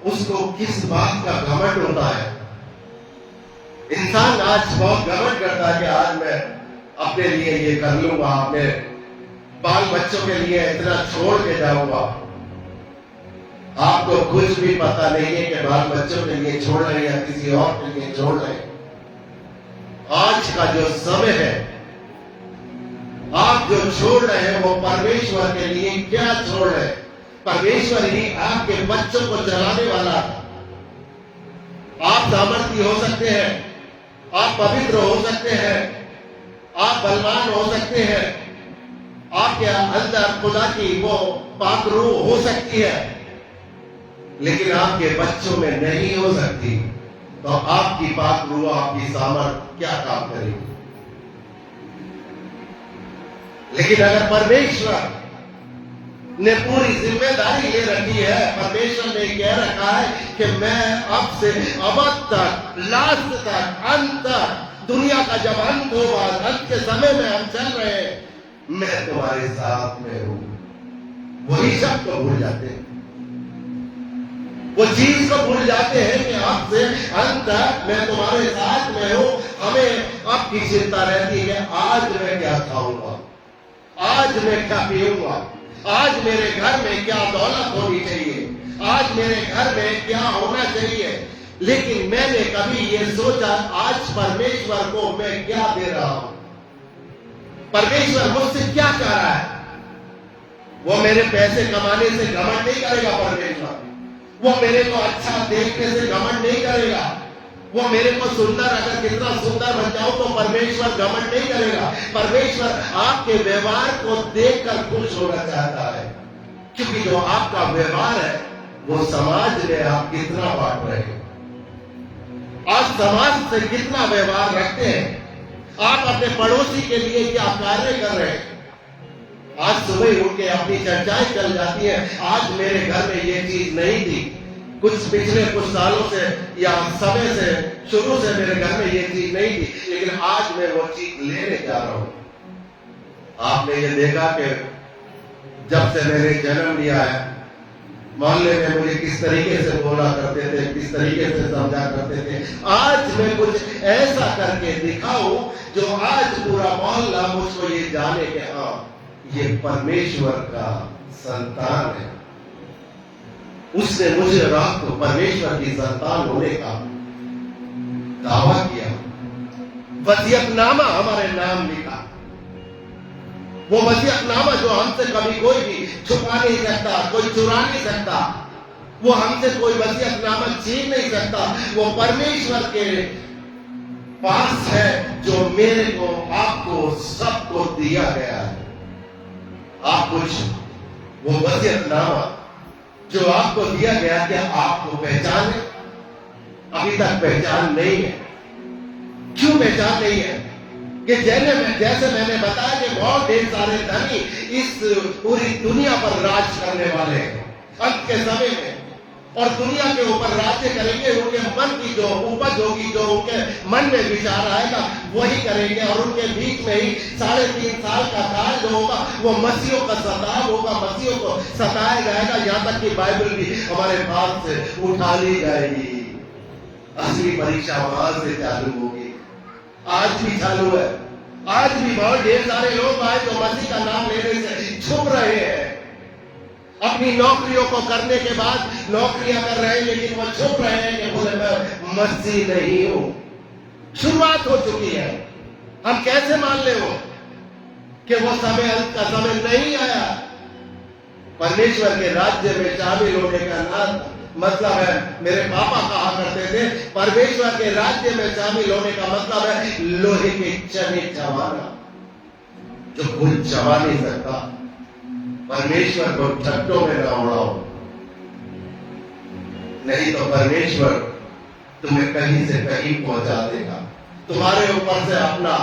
उसको किस बात का घमंड होता है? इंसान आज बहुत घमंड करता है कि आज मैं अपने लिए ये कर लूंगा, अपने बाल बच्चों के लिए इतना छोड़ के जाऊंगा। आपको कुछ भी पता नहीं है कि बाल बच्चों के लिए छोड़ रहे या किसी और के लिए छोड़ रहे। आज का जो समय है, आप जो छोड़ रहे हैं वो परमेश्वर के लिए क्या छोड़ रहे हैं? परमेश्वर ही आपके बच्चों को चलाने वाला है। आप सामर्थी हो सकते हैं, आप पवित्र हो सकते हैं, आप बलवान हो सकते हैं, आपके अंदर खुदा की वो पाक रूह हो सकती है, लेकिन आपके बच्चों में नहीं हो सकती। तो आपकी पाक रूह, आपकी सामर्थ क्या काम करेगी? लेकिन अगर परमेश्वर ने पूरी जिम्मेदारी ले रखी है, परमेश्वर ने कह रखा है कि मैं अब से अब तक, लास्ट तक, अंत तक, दुनिया का जब अंत होगा, अंत के समय में हम चल रहे हैं, मैं तुम्हारे साथ में हूं। वही शब्द को भूल जाते हैं, वो चीज को भूल जाते हैं कि अब से अंत तक मैं तुम्हारे साथ में हूं। हमें अब की चिंता रहती है, आज मैं क्या खाऊंगा, आज मैं क्या पीऊंगा, आज मेरे घर में क्या दौलत होनी चाहिए, आज मेरे घर में क्या होना चाहिए। लेकिन मैंने कभी ये सोचा आज परमेश्वर को मैं क्या दे रहा हूं, परमेश्वर मुझसे क्या चाह रहा है। वो मेरे पैसे कमाने से घमंड नहीं करेगा परमेश्वर, वो मेरे को अच्छा देखने से घमंड नहीं करेगा, वो मेरे को सुंदर, अगर कितना सुंदर बन जाऊं तो परमेश्वर घमंड नहीं करेगा। परमेश्वर आपके व्यवहार को देखकर खुश होना चाहता है, क्योंकि जो आपका व्यवहार है वो समाज में आप कितना बांट रहे हैं, आप समाज से कितना व्यवहार रखते हैं, आप अपने पड़ोसी के लिए क्या कार्य कर रहे हैं। आज सुबह उठ के अपनी चर्चाएं चल जाती है, आज मेरे घर में ये चीज नहीं थी, कुछ पिछले कुछ सालों से या समय से शुरू से मेरे घर में ये चीज नहीं थी, लेकिन आज मैं वो चीज लेने जा रहा हूं। आपने ये देखा कि जब से मैंने जन्म लिया है, मोहल्ले में मुझे किस तरीके से बोला करते थे, किस तरीके से समझा करते थे। आज मैं कुछ ऐसा करके दिखाऊं जो आज पूरा मोहल्ला मुझको ये जाने कि हाँ ये परमेश्वर का संतान है। उसने मुझे रात को परमेश्वर की संतान होने का दावा किया, वसीयतनामा हमारे नाम लिखा। वो वसीयतनामा जो हमसे कभी कोई भी छुपा नहीं सकता, कोई चुरा नहीं सकता, वो हमसे कोई वसीयतनामा छीन नहीं सकता। वो परमेश्वर के पास है जो मेरे को, आपको, सबको दिया गया है। आप कुछ वो वसीयतनामा जो आपको दिया गया, क्या आपको पहचान है? अभी तक पहचान नहीं है। क्यों पहचान नहीं है? कि जैसे मैंने बताया कि बहुत ढेर सारे धनी इस पूरी दुनिया पर राज करने वाले हैं अंत के समय में, और दुनिया के ऊपर राज्य करेंगे। उनके मन की जो उपज होगी, जो उनके मन में विचार आएगा वही करेंगे, और उनके बीच में ही 3.5 साल का काल जो होगा वो मसीहों का सताव होगा, मसीहों को सताया जाएगा। यहाँ तक कि बाइबल भी हमारे पास से उठा ली जाएगी। असली परीक्षा वहां से चालू होगी। आज भी चालू है। आज भी बहुत ढेर सारे लोग आए जो मसीह का नाम लेने से छुप रहे हैं। अपनी नौकरियों को करने के बाद नौकरियां कर रहे हैं, लेकिन वो छुप रहे हैं कि बोले मैं मसीह नहीं हूं। शुरुआत हो चुकी है। हम कैसे मान ले वो कि वो समय, अंत का समय नहीं आया। परमेश्वर के राज्य में शामिल होने का मतलब है, मेरे पापा कहा करते थे, परमेश्वर के राज्य में शामिल होने का मतलब है लोहे के चने चबाना, जो कोई चबा नहीं सकता। परमेश्वर को ठट्टों में ना उड़ाओ, नहीं तो परमेश्वर तुम्हें कहीं से कहीं पहुंचा देगा। तुम्हारे ऊपर से अपना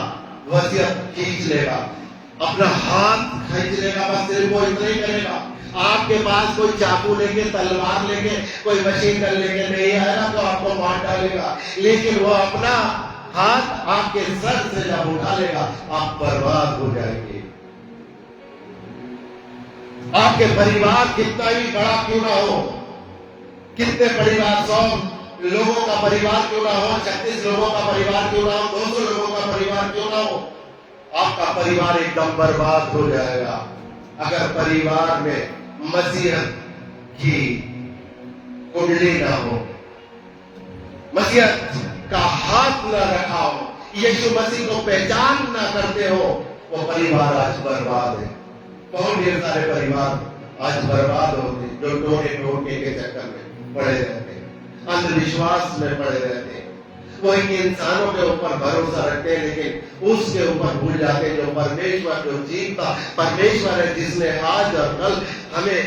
वसीयत खींच लेगा, अपना हाथ खींच लेगा, बस सिर्फ वो इतना ही करेगा। आपके पास कोई चाकू लेके, तलवार लेके, कोई मशीन गन लेके नहीं आएगा तो आपको मार डालेगा, लेकिन वो अपना हाथ आपके सर से जब उठा लेगा, आप बर्बाद हो जाएंगे। आपके परिवार कितना भी बड़ा क्यों ना हो, कितने परिवार, 100 लोगों का परिवार क्यों ना हो, 36 लोगों का परिवार क्यों ना हो, 200 लोगों का परिवार क्यों ना हो, आपका परिवार एकदम बर्बाद हो जाएगा अगर परिवार में मसीहत की कुंडली ना हो, मसीहत का हाथ ना रखा हो, यीशु मसीह को पहचान ना करते हो, वो परिवार आज बर्बाद है। बहुत ढेर सारे परिवार आज बर्बाद होते, जो टोने टोटके के चक्कर में पड़े रहते, अंधविश्वास में पड़े रहते, वो इन इंसानों के ऊपर भरोसा रखते हैं, लेकिन उसके ऊपर भूल जाते हैं जो परमेश्वर जो जीवता परमेश्वर है, जिसने आज और कल हमें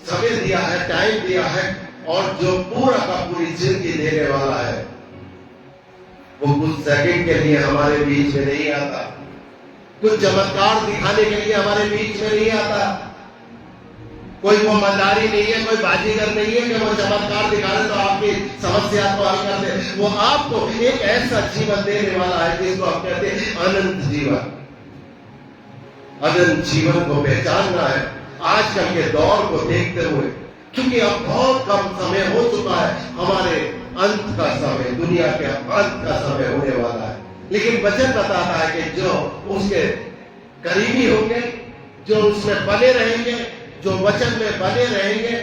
समय दिया है, टाइम दिया है, और जो पूरा का पूरी जिंदगी देने वाला है। वो कुछ सेकंड के लिए हमारे बीच में नहीं आता, कुछ चमत्कार दिखाने के लिए हमारे बीच में नहीं आता। कोई वो मंदारी नहीं है, कोई बाजीगर नहीं है कि वो चमत्कार दिखा रहे तो आपकी समस्या को हल कर दे। वो आपको एक ऐसा जीवन देने वाला है जिसको आप कहते हैं अनंत जीवन। अनंत जीवन को पहचानना है आजकल के दौर को देखते हुए, क्योंकि अब बहुत कम समय हो चुका है, हमारे अंत का समय, दुनिया के अंत का समय होने वाला है। लेकिन वचन बताता है कि जो उसके करीबी होंगे, जो उसमें बने रहेंगे, जो वचन में बने रहेंगे,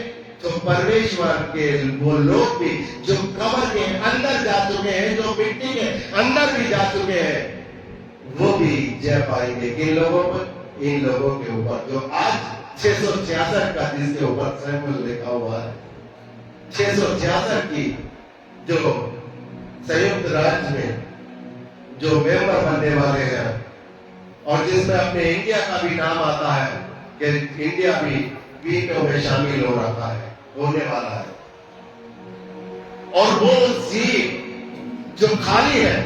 तो परमेश्वर के वो लोग भी जो कब्र के अंदर जा चुके हैं, जो मिट्टी के अंदर भी जा चुके हैं, वो भी जय पाएंगे। किन लोगों पर? इन लोगों के ऊपर जो आज 666 का जिसके ऊपर सैमुअल लिखा हुआ है, 666 की जो संयुक्त राज्य में जो मेंबर बनने वाले हैं, और जिसमें अपने इंडिया का भी नाम आता है कि इंडिया भी वीटो में शामिल हो रखा है, होने वाला है। और वो सीट जो खाली है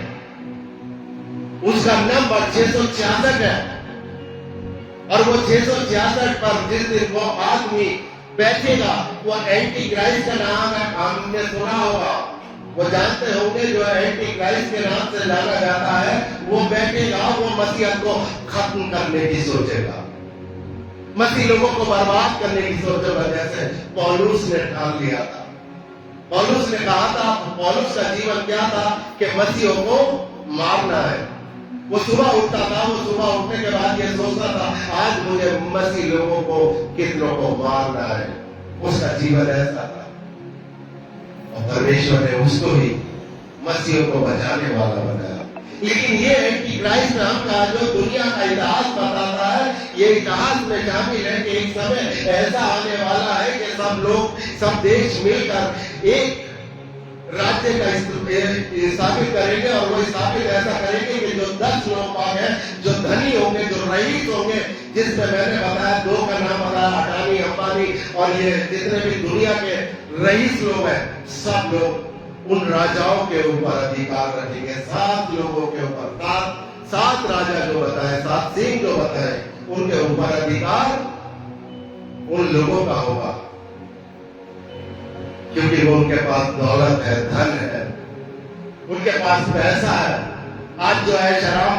उसका नंबर 666 है, और वो 666 पर जिस दिन वो आदमी बैठेगा, वो एंटी क्राइस्ट का नाम है, हमने सुना होगा, वो जानते होंगे, जो एंटी क्राइस्ट के नाम से जाना जाता है, वो बैठेगा, वो मसीहत को खत्म करने की सोचेगा, मसीह लोगों को बर्बाद करने की सोचेगा, जैसे पौलुस ने ठान लिया था। पौलुस ने कहा था, पौलुस का जीवन क्या था कि मसीहों को मारना है। वो सुबह उठता था, वो सुबह उठने के बाद ये सोचता था, आज मुझे मसीह लोगों को कितनों को मारना है। उसका जीवन ऐसा था, और परमेश्वर ने उसको ही मसीहों को बचाने वाला बनाया। लेकिन ये एंटी क्राइस्ट नाम का जो दुनिया का इतिहास बताता है, ये इतिहास में शामिल है कि एक समय ऐसा आने वाला है कि सब लोग, सब देश मिलकर एक राज्य का स्थापित करेंगे, और वो स्थापित ऐसा करेंगे कि जो 10 लोग हैं, जो धनी होंगे, जो रईस होंगे, जिसमें मैंने बताया 2 का नाम बताया, अडानी, अंबानी, और ये जितने भी दुनिया के रईस लोग हैं, सब लोग उन राजाओं के ऊपर अधिकार रखेंगे। 7 लोगों के ऊपर, 7 राजा जो बताए, 7 सिंह जो बताए, उनके ऊपर अधिकार उन लोगों का होगा, क्योंकि वो उनके पास दौलत है, धन है, उनके पास पैसा है। आज जो है शराब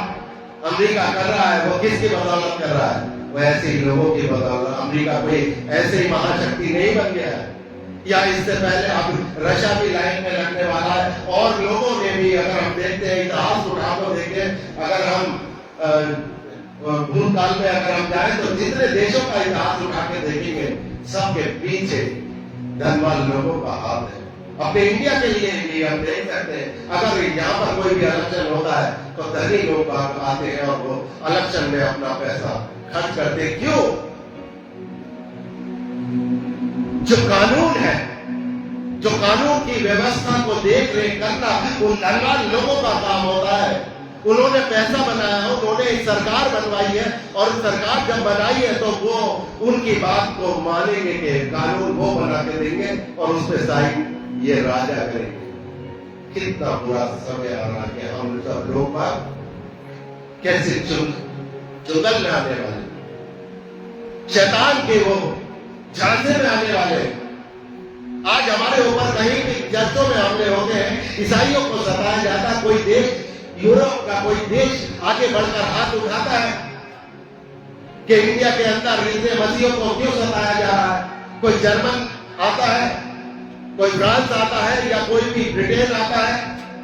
अमेरिका कर रहा है, वो किसकी बदौलत कर रहा है? वो ऐसे ही लोगों की बदौलत। अमेरिका कोई ऐसे ही महाशक्ति नहीं बन गया है, या इससे पहले अब रशिया भी लाइन में लगने वाला है, और लोगों ने भी, अगर हम देखते हैं इतिहास उठा कर देखें, अगर हम भूतकाल में अगर हम जाएं तो जितने देशों का इतिहास उठा के देखेंगे, सबके पीछे धनवान लोगों का हाथ है। अपने इंडिया के लिए भी हम देख सकते हैं, अगर यहाँ पर कोई भी इलेक्शन होता है तो धनी लोग आते हैं और वो इलेक्शन में अपना पैसा खर्च करते हैं। क्यों? जो कानून है जो कानून की व्यवस्था को देख रेख करना उन धनवान लोगों का काम होता है। उन्होंने पैसा बनाया, उन्होंने सरकार बनवाई है, और सरकार जब बनाई है तो वो उनकी बात को मानेंगे कि कानून वो बना के देंगे और उस पे साइन ये राजा करेंगे। कितना बुरा समय आ रहा है। हम सब लोग बात कैसे चुगल में आने वाले, शैतान के वो झांसे में आने वाले। आज हमारे ऊपर कहीं भी चर्चों में हमले होते हैं, ईसाइयों को सताया जाता है। कोई देश, यूरोप का कोई देश आगे बढ़कर हाथ उठाता है कि इंडिया के अंदर हिंदू मसीहों को क्यों सताया जा रहा है। कोई जर्मन आता है, कोई फ्रांस आता है, या कोई भी ब्रिटेन आता है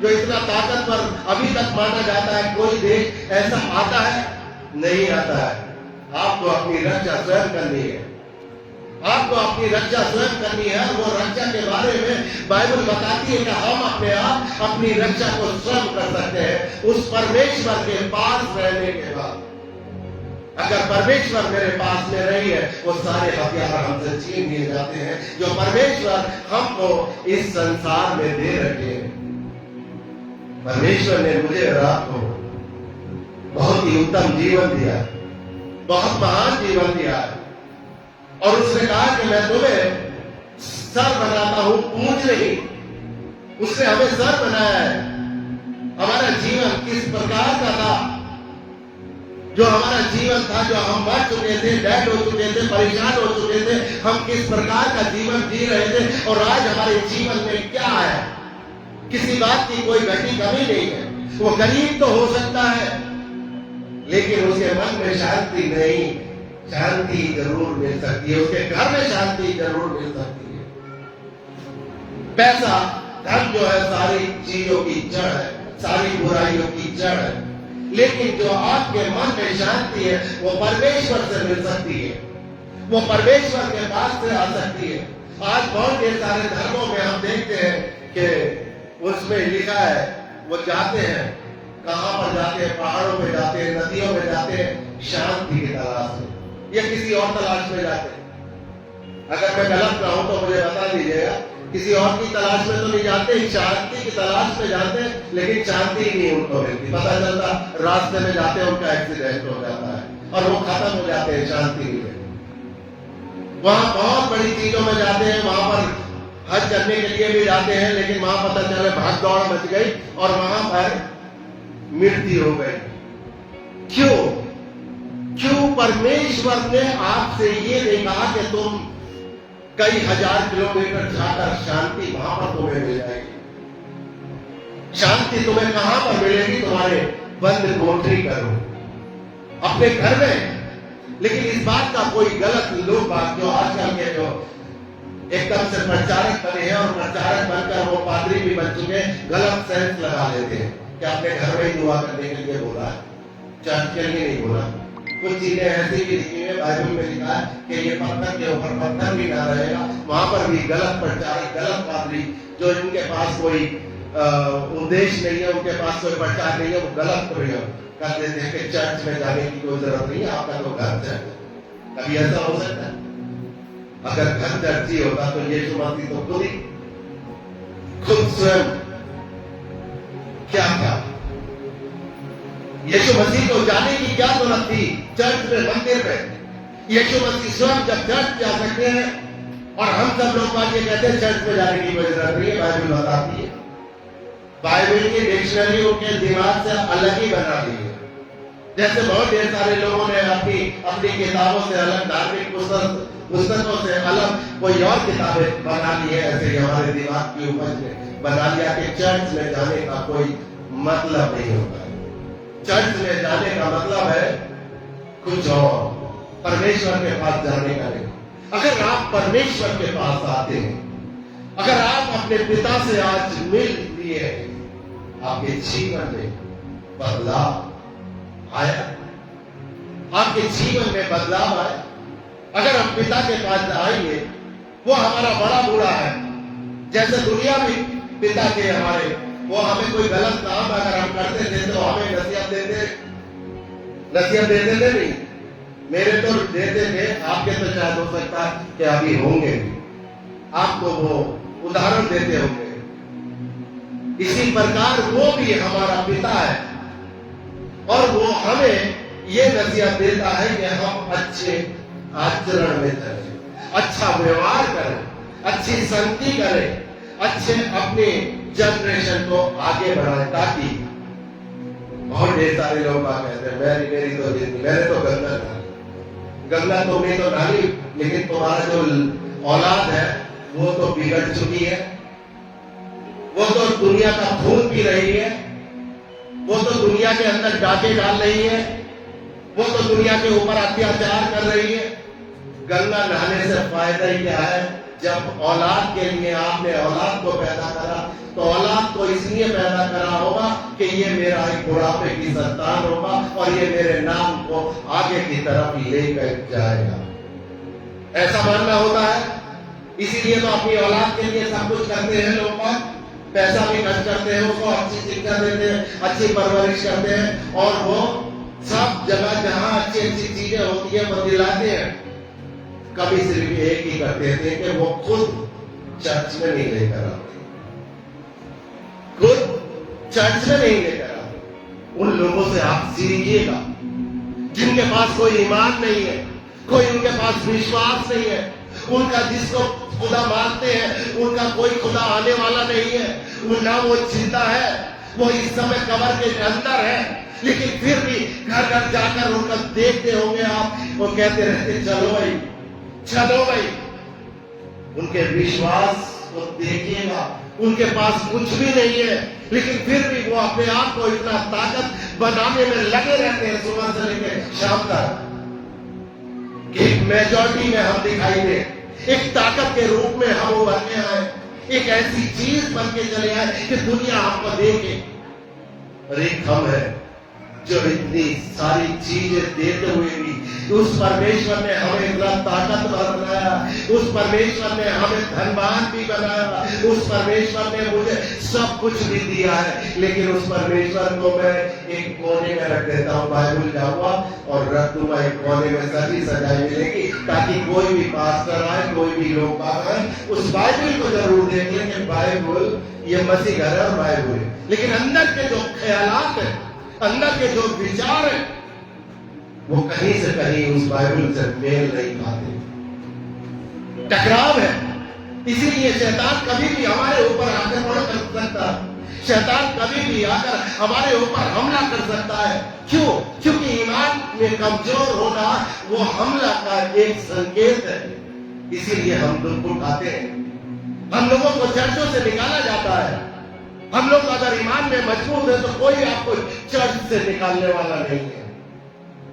जो इतना ताकतवर अभी तक माना जाता है। कोई देश ऐसा आता है? नहीं आता है। आपको अपनी रक्षा स्वयं करनी है। आपको अपनी रक्षा स्वयं करनी है। वो रक्षा के बारे में बाइबल बताती है कि हम अपने आप अपनी रक्षा को स्वयं कर सकते हैं उस परमेश्वर के पास रहने के बाद। अगर परमेश्वर मेरे पास में नहीं है, वो सारे हथियार हमसे छीन लिए जाते हैं जो परमेश्वर हमको इस संसार में दे रखे हैं। परमेश्वर ने मुझे और आपको बहुत ही उत्तम जीवन दिया, बहुत महान जीवन दिया है, और उसने कहा कि मैं तुम्हें सर बनाता हूं, पूंछ नहीं। उसने हमें सर बनाया है। हमारा जीवन किस प्रकार का था, जो हमारा जीवन था, जो हम मर चुके थे, डेड हो चुके थे, परेशान हो चुके थे, हम किस प्रकार का जीवन जी रहे थे, और आज हमारे जीवन में क्या है। किसी बात की कोई घटी कमी नहीं है। वो गरीब तो हो सकता है, लेकिन उसके मन में शांति नहीं। शांति जरूर मिल सकती है, उसके घर में शांति जरूर मिल सकती है। पैसा, धन जो है सारी चीजों की जड़ है, सारी बुराइयों की जड़ है। लेकिन जो आपके मन में शांति है वो परमेश्वर से मिल सकती है, वो परमेश्वर के पास से आ सकती है। आज बहुत ढेर सारे धर्मों में हम देखते हैं कि उसमें लिखा है, वो जाते हैं, कहां पर जाते हैं? पहाड़ों में जाते हैं, नदियों में जाते हैं, शांति की तलाश में, या किसी और तलाश में जाते हैं। अगर मैं गलत ना हूं तो मुझे बता दीजिएगा। किसी और की तलाश में तो नहीं जाते, शांति की तलाश में जाते हैं, लेकिन शांति ही नहीं उनको मिलती। पता चलता रास्ते में जाते हैं उनका एक्सीडेंट हो जाता है और वो खत्म हो जाते हैं, शांति नहीं मिलती। वहां बहुत बड़ी चीजों में जाते हैं, वहां पर हज करने के लिए भी जाते हैं, लेकिन वहां पता चले भाग दौड़ मच गई और वहां पर मृत्यु हो गई। क्यों? परमेश्वर ने आपसे ये नहीं कहा कि तुम कई हजार किलोमीटर जाकर शांति वहां पर तुम्हें मिल जाएगी। शांति तुम्हें कहां पर मिलेगी? तुम्हारे बंद कोठरी करो, अपने घर में। लेकिन इस बात का कोई गलत लोग बात जो आजकल के जो एकदम से प्रचारक बने हैं और प्रचारक बनकर वो पादरी भी बन चुके हैं, गलत सेंस लगा लेते हैं कि अपने घर में ही दुआ करने के लिए बोला है, चर्च के लिए नहीं बोला। कुछ चीजें ऐसी भी लिखी है, बाइबल में लिखा है कि ये पत्थर के ऊपर पत्थर भी ना रहेगा। वहां पर भी गलत प्रचारक, गलत पादरी, जो इनके पास कोई उद्देश्य नहीं है, उनके पास कोई प्रचार नहीं है, वो गलत प्रयोग कर देते हैं कि चर्च में जाने की कोई जरूरत नहीं है, आपका तो घर चर्च है। कभी ऐसा हो सकता है? अगर घर चर्च ही होता तो यीशु मसीह तो खुद स्वयं क्या था? यीशु मसीह को जाने की क्या जरूरत थी चर्च में, मंदिर में? यीशु मसीह स्वयं जब चर्च जा सकते हैं, और हम सब लोग बात ये कहते हैं चर्च में जाने की कोई जरूरत नहीं है। बाइबल बताती है, बाइबल की डिक्शनरी उनके दिमाग से अलग ही बना दी है। जैसे बहुत ढेर सारे लोगों ने अपनी किताबों से अलग, धार्मिक पुस्तकों से अलग कोई और किताबें बना ली है, ऐसे हमारे दिमाग की उपज में बना लिया कि चर्च में जाने का कोई मतलब नहीं होता। चर्च में जाने का मतलब है कुछ और, परमेश्वर के पास जाने का नहीं। अगर आप परमेश्वर के पास आते हैं, अगर आप अपने पिता से आज मिल लिए, आपके जीवन में बदलाव आया, आपके जीवन में बदलाव आया। अगर हम पिता के पास आएंगे, वो हमारा बड़ा बूढ़ा है, जैसे दुनिया में पिता के हमारे, वो हमें कोई गलत काम अगर हम करते थे तो हमें नसीहत देते थे नहीं, मेरे तो देते थे, आपके तो शायद हो सकता है कि अभी होंगे भी। आपको वो उदाहरण देते होंगे। इसी प्रकार वो भी हमारा पिता है और वो हमें ये नसीहत देता है कि हम अच्छे आचरण में चलें, अच्छा व्यवहार करें, अच्छी संगति करें, अच्छे अपने जनरेशन को आगे बढ़ाएं, ताकि बहुत ढेर सारे लोग कहते हैं मेरी तो जिंदगी, मैंने तो गंगा तो नहीं तो डाली, लेकिन तुम्हारा जो औलाद है वो तो बिगड़ चुकी है, वो तो दुनिया का खून पी रही है, वो तो दुनिया के अंदर डाके डाल रही है, वो तो दुनिया के ऊपर अत्याचार कर रही है। गंगा नहाने से फायदा ही क्या है? जब औलाद के लिए आपने औलाद को पैदा करा तो औलाद को इसलिए पैदा करा होगा कि ये मेरा एक बुढ़ापे की संतान होगा और ये मेरे नाम को आगे की तरफ लेकर जाएगा, ऐसा मानना होता है। इसीलिए तो अपनी औलाद के लिए सब कुछ करते हैं लोग, पैसा भी खर्च करते हैं, उसको अच्छी शिक्षा देते हैं, अच्छी परवरिश करते हैं और वो सब जगह जहां अच्छी अच्छी चीजें होती है वो दिलाते हैं। कभी सिर्फ एक ही करते थे कि वो खुद चर्च में नहीं लेकर आते, खुद चर्च में नहीं लेकर आते। उन लोगों से आप सीखिएगा जिनके पास कोई ईमान नहीं है, कोई उनके पास विश्वास नहीं है, उनका जिसको खुदा मानते हैं उनका कोई खुदा आने वाला नहीं है, वो ना वो जिंदा है, वो इस समय कब्र के अंदर है, लेकिन फिर भी घर घर जाकर उनका देखते होंगे आप, वो कहते रहते चलो भाई चलो भाई। उनके विश्वास को देखिएगा, उनके पास कुछ भी नहीं है, लेकिन फिर भी वो अपने आप को इतना ताकत बनाने में लगे रहते हैं सुबह से लेकर शाम तक कि एक मेजॉरिटी में हम दिखाई दे, एक ताकत के रूप में हम उभर के आए, एक ऐसी चीज बन के चले आए कि दुनिया हमको देखे। और एक हम है जो इतनी सारी चीजें देते हुए भी उस परमेश्वर ने हमें इतना ताकतवर बनाया, उस परमेश्वर ने हमें धनवान भी बनाया, उस परमेश्वर ने मुझे सब कुछ भी दिया है, लेकिन उस परमेश्वर को मैं एक कोने में रख देता हूँ, बाइबल जाऊंगा और रख दूंगा एक कोने में, सजी सजाई मिलेगी, ताकि कोई भी पास्टर आए, कोई भी लोग आए उस बाइबल को जरूर देख लें कि बाइबल ये मसीह घर है और बाइबल है, लेकिन अंदर के जो ख्यालात है, अंदर के जो विचार है, वो कहीं से कहीं उस बाइबल से मेल नहीं खाते, टकराव है। इसीलिए शैतान कभी भी हमारे ऊपर आक्रमण कर सकता है, शैतान कभी भी आकर हमारे ऊपर हमला कर सकता है। क्यों? क्योंकि ईमान में कमजोर होना वो हमला का एक संकेत है। इसीलिए हम दुख उठाते हैं, हम लोगों को चर्चों से निकाला जाता है। हम लोग अगर ईमान में मजबूत है तो कोई आपको चर्च से निकालने वाला नहीं है,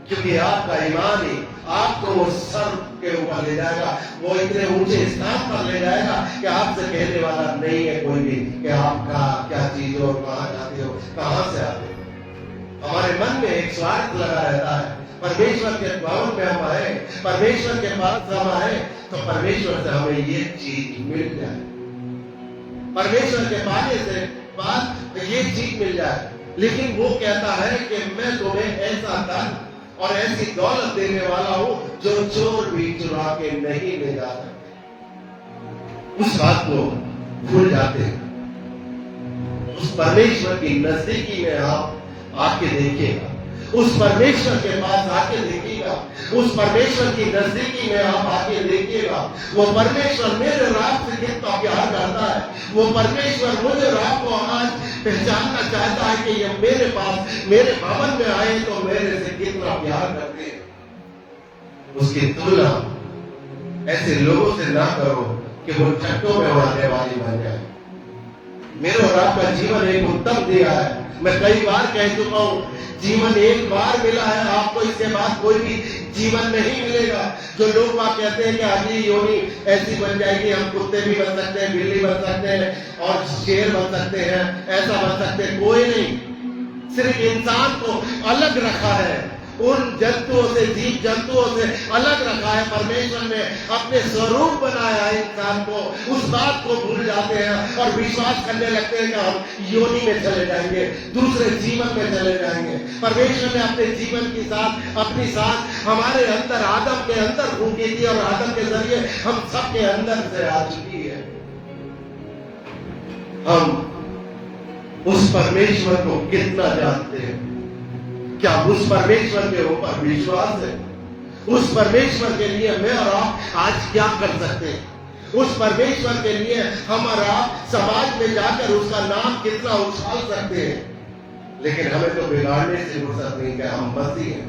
क्योंकि आपका ईमान ही आपको वो सर के ऊपर ले जाएगा, वो इतने ऊंचे स्थान पर ले जाएगा कि आपसे कहने वाला नहीं है कोई भी कि आप क्या चीज हो, कहां जाते हो, कहां से आते हो। हमारे मन में एक स्वार्थ लगा रहता है, परमेश्वर के भवन में हम आए, परमेश्वर के पास हम आए तो परमेश्वर से हमें ये चीज मिल जाए, परमेश्वर के पाने से बाद ये चीज मिल जाए। लेकिन वो कहता है कि मैं तुम्हें ऐसा धन और ऐसी दौलत देने वाला हूं जो चोर भी चुरा के नहीं ले जा सकते। उस बात को भूल जाते हैं। उस परमेश्वर की नजदीकी में आप आके देखिएगा, उस परमेश्वर के पास आके देखिएगा, उस परमेश्वर की नजदीकी में आप आके देखिएगा। वो परमेश्वर मेरे रात से कितना प्यार करता है, वो परमेश्वर मुझे और आपको आज पहचानना चाहता है कि ये मेरे पास मेरे भवन में आए तो मेरे से कितना प्यार करते हैं। उसकी तुलना ऐसे लोगों से ना करो कि वो चट्टों में उड़ाने वाली बन जाए। मेरे और आपका जीवन एक उत्तम दिया है। मैं कई बार कह चुका हूं, जीवन एक बार मिला है, आपको इसके बाद कोई भी जीवन नहीं मिलेगा। जो लोग वहां कहते हैं कि अगली योनि ऐसी बन जाएगी, हम कुत्ते भी बन सकते हैं, बिल्ली बन सकते हैं और शेर बन सकते हैं, ऐसा बन सकते हैं, कोई नहीं। सिर्फ इंसान को अलग रखा है, उन जंतुओं से, जीव जंतुओं से अलग रखा है। परमेश्वर ने अपने स्वरूप बनाया है इंसान को। उस बात को भूल जाते हैं और विश्वास करने लगते हैं कि हम योनि में चले जाएंगे, दूसरे जीवन में चले जाएंगे। परमेश्वर ने अपने जीवन की साथ अपनी साथ हमारे अंदर, आदम के अंदर फूंकी थी और आदम के जरिए हम सबके अंदर से आ चुकी है। हम उस परमेश्वर को कितना जानते हैं? क्या उस परमेश्वर के ऊपर विश्वास है? उस परमेश्वर के लिए मैं और आप आज क्या कर सकते हैं? उस परमेश्वर के लिए हम और आप समाज में जाकर उसका नाम कितना उछाल सकते हैं? लेकिन हमें तो बिगाड़ने से फुर्सत नहीं है। हम मसीह हैं,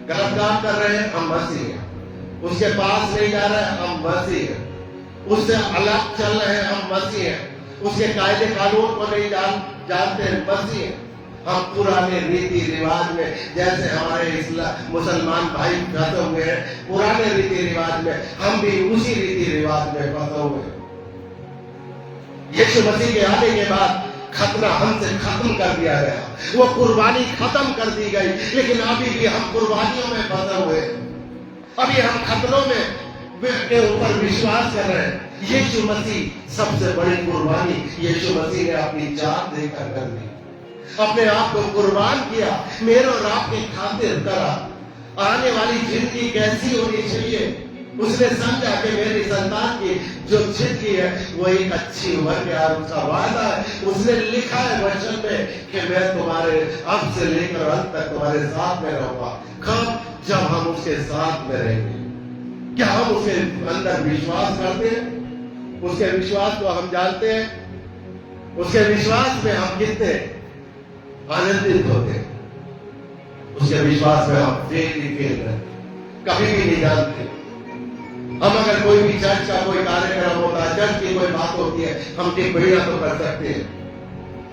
गलत काम कर रहे हैं, हम मसीह हैं, उसके पास नहीं जा रहे हैं, हम मसीह हैं, उससे अलग चल रहे हैं, हम मसीह हैं, उसके कायदे कानून को नहीं जानते हैं, मसीह हैं। हम पुराने रीति रिवाज में, जैसे हमारे मुसलमान भाई फंसे हुए हैं पुराने रीति रिवाज में, हम भी उसी रीति रिवाज में फंसे हुए हैं। यीशु मसीह के आने के बाद खतना हमसे खत्म कर दिया गया, वो कुर्बानी खत्म कर दी गई, लेकिन अभी भी हम कुर्बानियों में फंसे हुए हैं। अभी हम खतनों में के ऊपर विश्वास कर रहे हैं। यीशु मसीह सबसे बड़ी कुर्बानी यीशु मसीह ने अपनी जान देकर कर दी, अपने आप को कुर्बान किया, मेरे और आपके खातिर करा। आने वाली जिंदगी कैसी होनी चाहिए? उसने समझा कि मेरी संतान की जो जिंदगी है वो एक अच्छी उम्र के बाद उसका वादा है। उसने लिखा है वचन में कि मैं तुम्हारे अब से लेकर अंत तक तुम्हारे साथ में रहूंगा। कब? जब हम उसके साथ में रहेंगे। क्या हम उसके अंदर विश्वास करते हैं? उसके विश्वास को हम जानते हैं? उसके विश्वास में हम कितने आनंदित होते हैं? उसके विश्वास में हम फेल ही फेल रहे, कभी भी नहीं जानते। हम अगर कोई भी चर्च का कोई कार्यक्रम होता है, चर्च की कोई बात होती है, हम टिप्पणियां तो कर सकते हैं,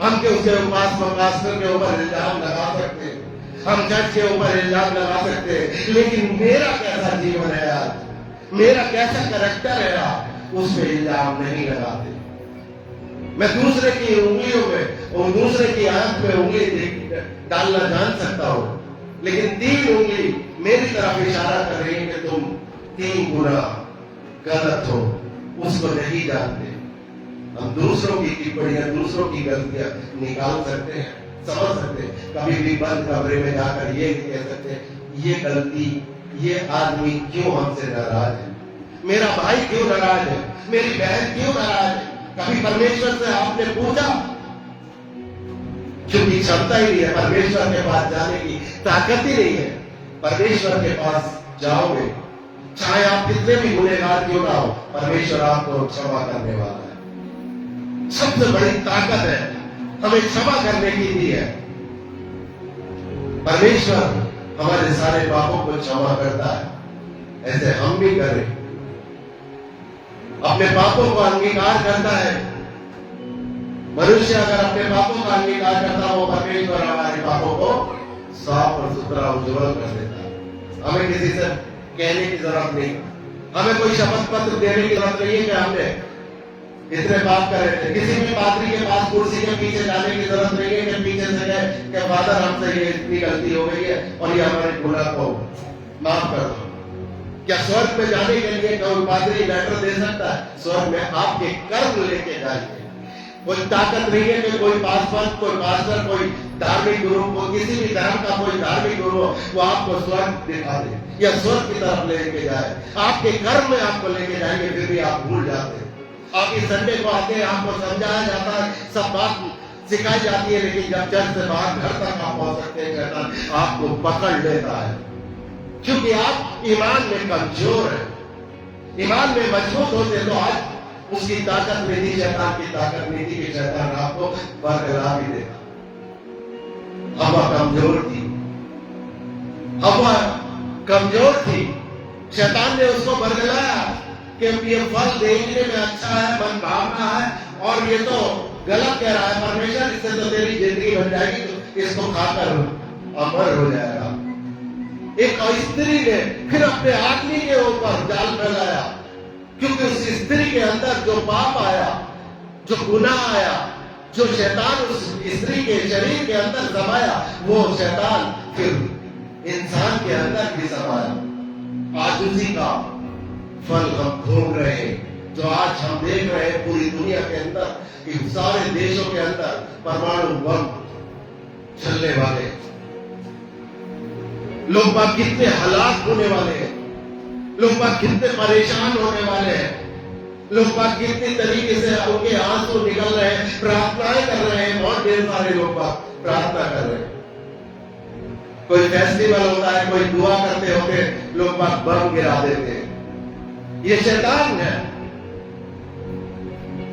हम के उसके पास्टर के ऊपर इल्जाम लगा सकते हैं, हम चर्च के ऊपर इल्जाम लगा सकते हैं, लेकिन मेरा कैसा जीवन है आज, मेरा कैसा कैरेक्टर है आज, उसमें इल्जाम नहीं लगाते। मैं दूसरे की उंगलियों में और दूसरे की आंख में उंगली डालना जान सकता हूं, लेकिन 3 उंगली मेरी तरफ इशारा कर रही है कि तुम 3 गुना गलत हो, उसको नहीं जानते। हम दूसरों की टिप्पणियां, दूसरों की गलतियां निकाल सकते हैं, समझ सकते हैं। कभी भी बंद कमरे में जाकर ये कह सकते हैं, ये गलती, ये आदमी क्यों हमसे नाराज है, मेरा भाई क्यों नाराज है, मेरी बहन क्यों नाराज है। कभी परमेश्वर से आपने पूछा? क्योंकि क्षमता ही नहीं है, परमेश्वर के पास जाने की ताकत ही नहीं है। परमेश्वर के पास जाओगे, चाहे आप कितने भी गुनहगार क्यों ना हो, परमेश्वर आपको क्षमा करने वाला है। सबसे बड़ी ताकत है हमें क्षमा करने की दी है। परमेश्वर हमारे सारे पापों को क्षमा करता है, ऐसे हम भी करें। अपने पापों को अंगीकार करता है। मनुष्य अगर अपने पापों का अंगीकार करता हो, परमेश्वर हमारे पापों को साफ और सुथरा उज्जवल कर देता है। हमें किसी से कहने की जरूरत नहीं, हमें कोई शपथ पत्र देने की जरूरत नहीं है कि हमने इतने पाप करे थे। किसी भी पादरी के पास कुर्सी के पीछे जाने की जरूरत नहीं है कि पीछे से कहे कि फादर हमसे ये इतनी गलती हो गई है और ये हमारे गुनाह को माफ कर दो। क्या स्वर्ग में जाने के लिए कोई पादरी लेटर दे सकता है? स्वर्ग में आपके कर्म लेके जाएंगे। कोई ताकत नहीं है कि कोई पासवान, कोई पास्टर, कोई धार्मिक गुरु, को किसी भी धर्म का कोई धार्मिक गुरु वो आपको स्वर्ग दिखा दे या स्वर्ग की तरफ लेके जाए। आपके कर्म में आपको लेके जाएंगे, फिर भी आप भूल जाते हैं। आप इस संडे को आते हैं, आपको समझाया जाता है, सब बात सिखाई जाती है, लेकिन जब चर्च से बाहर घर तक आप पहुंच सकते हैं, शैतान आपको पकड़ लेता है, क्योंकि आप ईमान में कमजोर है। ईमान में मजबूत होते तो आज उसकी ताकत में थी, शैतान की ताकत में थी कि शैतान आपको बरगला भी देता। हवा कमजोर थी, हवा कमजोर थी, शैतान ने उसको बरगलाया कि ये फल देखने में अच्छा है, मन भावना है, और ये तो गलत कह रहा है परमेश्वर, इससे तो तेरी जिंदगी बन जाएगी, तो इसको खाकर अमर हो जाएगा। एक स्त्री ने फिर अपने आदमी के ऊपर जाल फैलाया, क्योंकि उस स्त्री के अंदर जो पाप आया, जो गुनाह आया, जो शैतान उस स्त्री के शरीर के अंदर समाया, वो शैतान फिर इंसान के अंदर भी समाया। आज उसी का फल हम भोग रहे हैं, जो आज हम देख रहे हैं पूरी दुनिया के अंदर, कि सारे देशों के अंदर परमाणु बम चलने वाले, लोग बाग कितने हलाक होने वाले हैं, लोग बाग कितने परेशान होने वाले हैं। लोग बाग कितनी तरीके से उनके आंसू निकल रहे हैं, प्रार्थनाएं कर रहे हैं, बहुत ढेर सारे लोग बाग प्रार्थना कर रहे हैं। कोई फेस्टिवल होता है, कोई दुआ करते होते, लोग बाग बम गिरा देते हैं। ये शैतान है।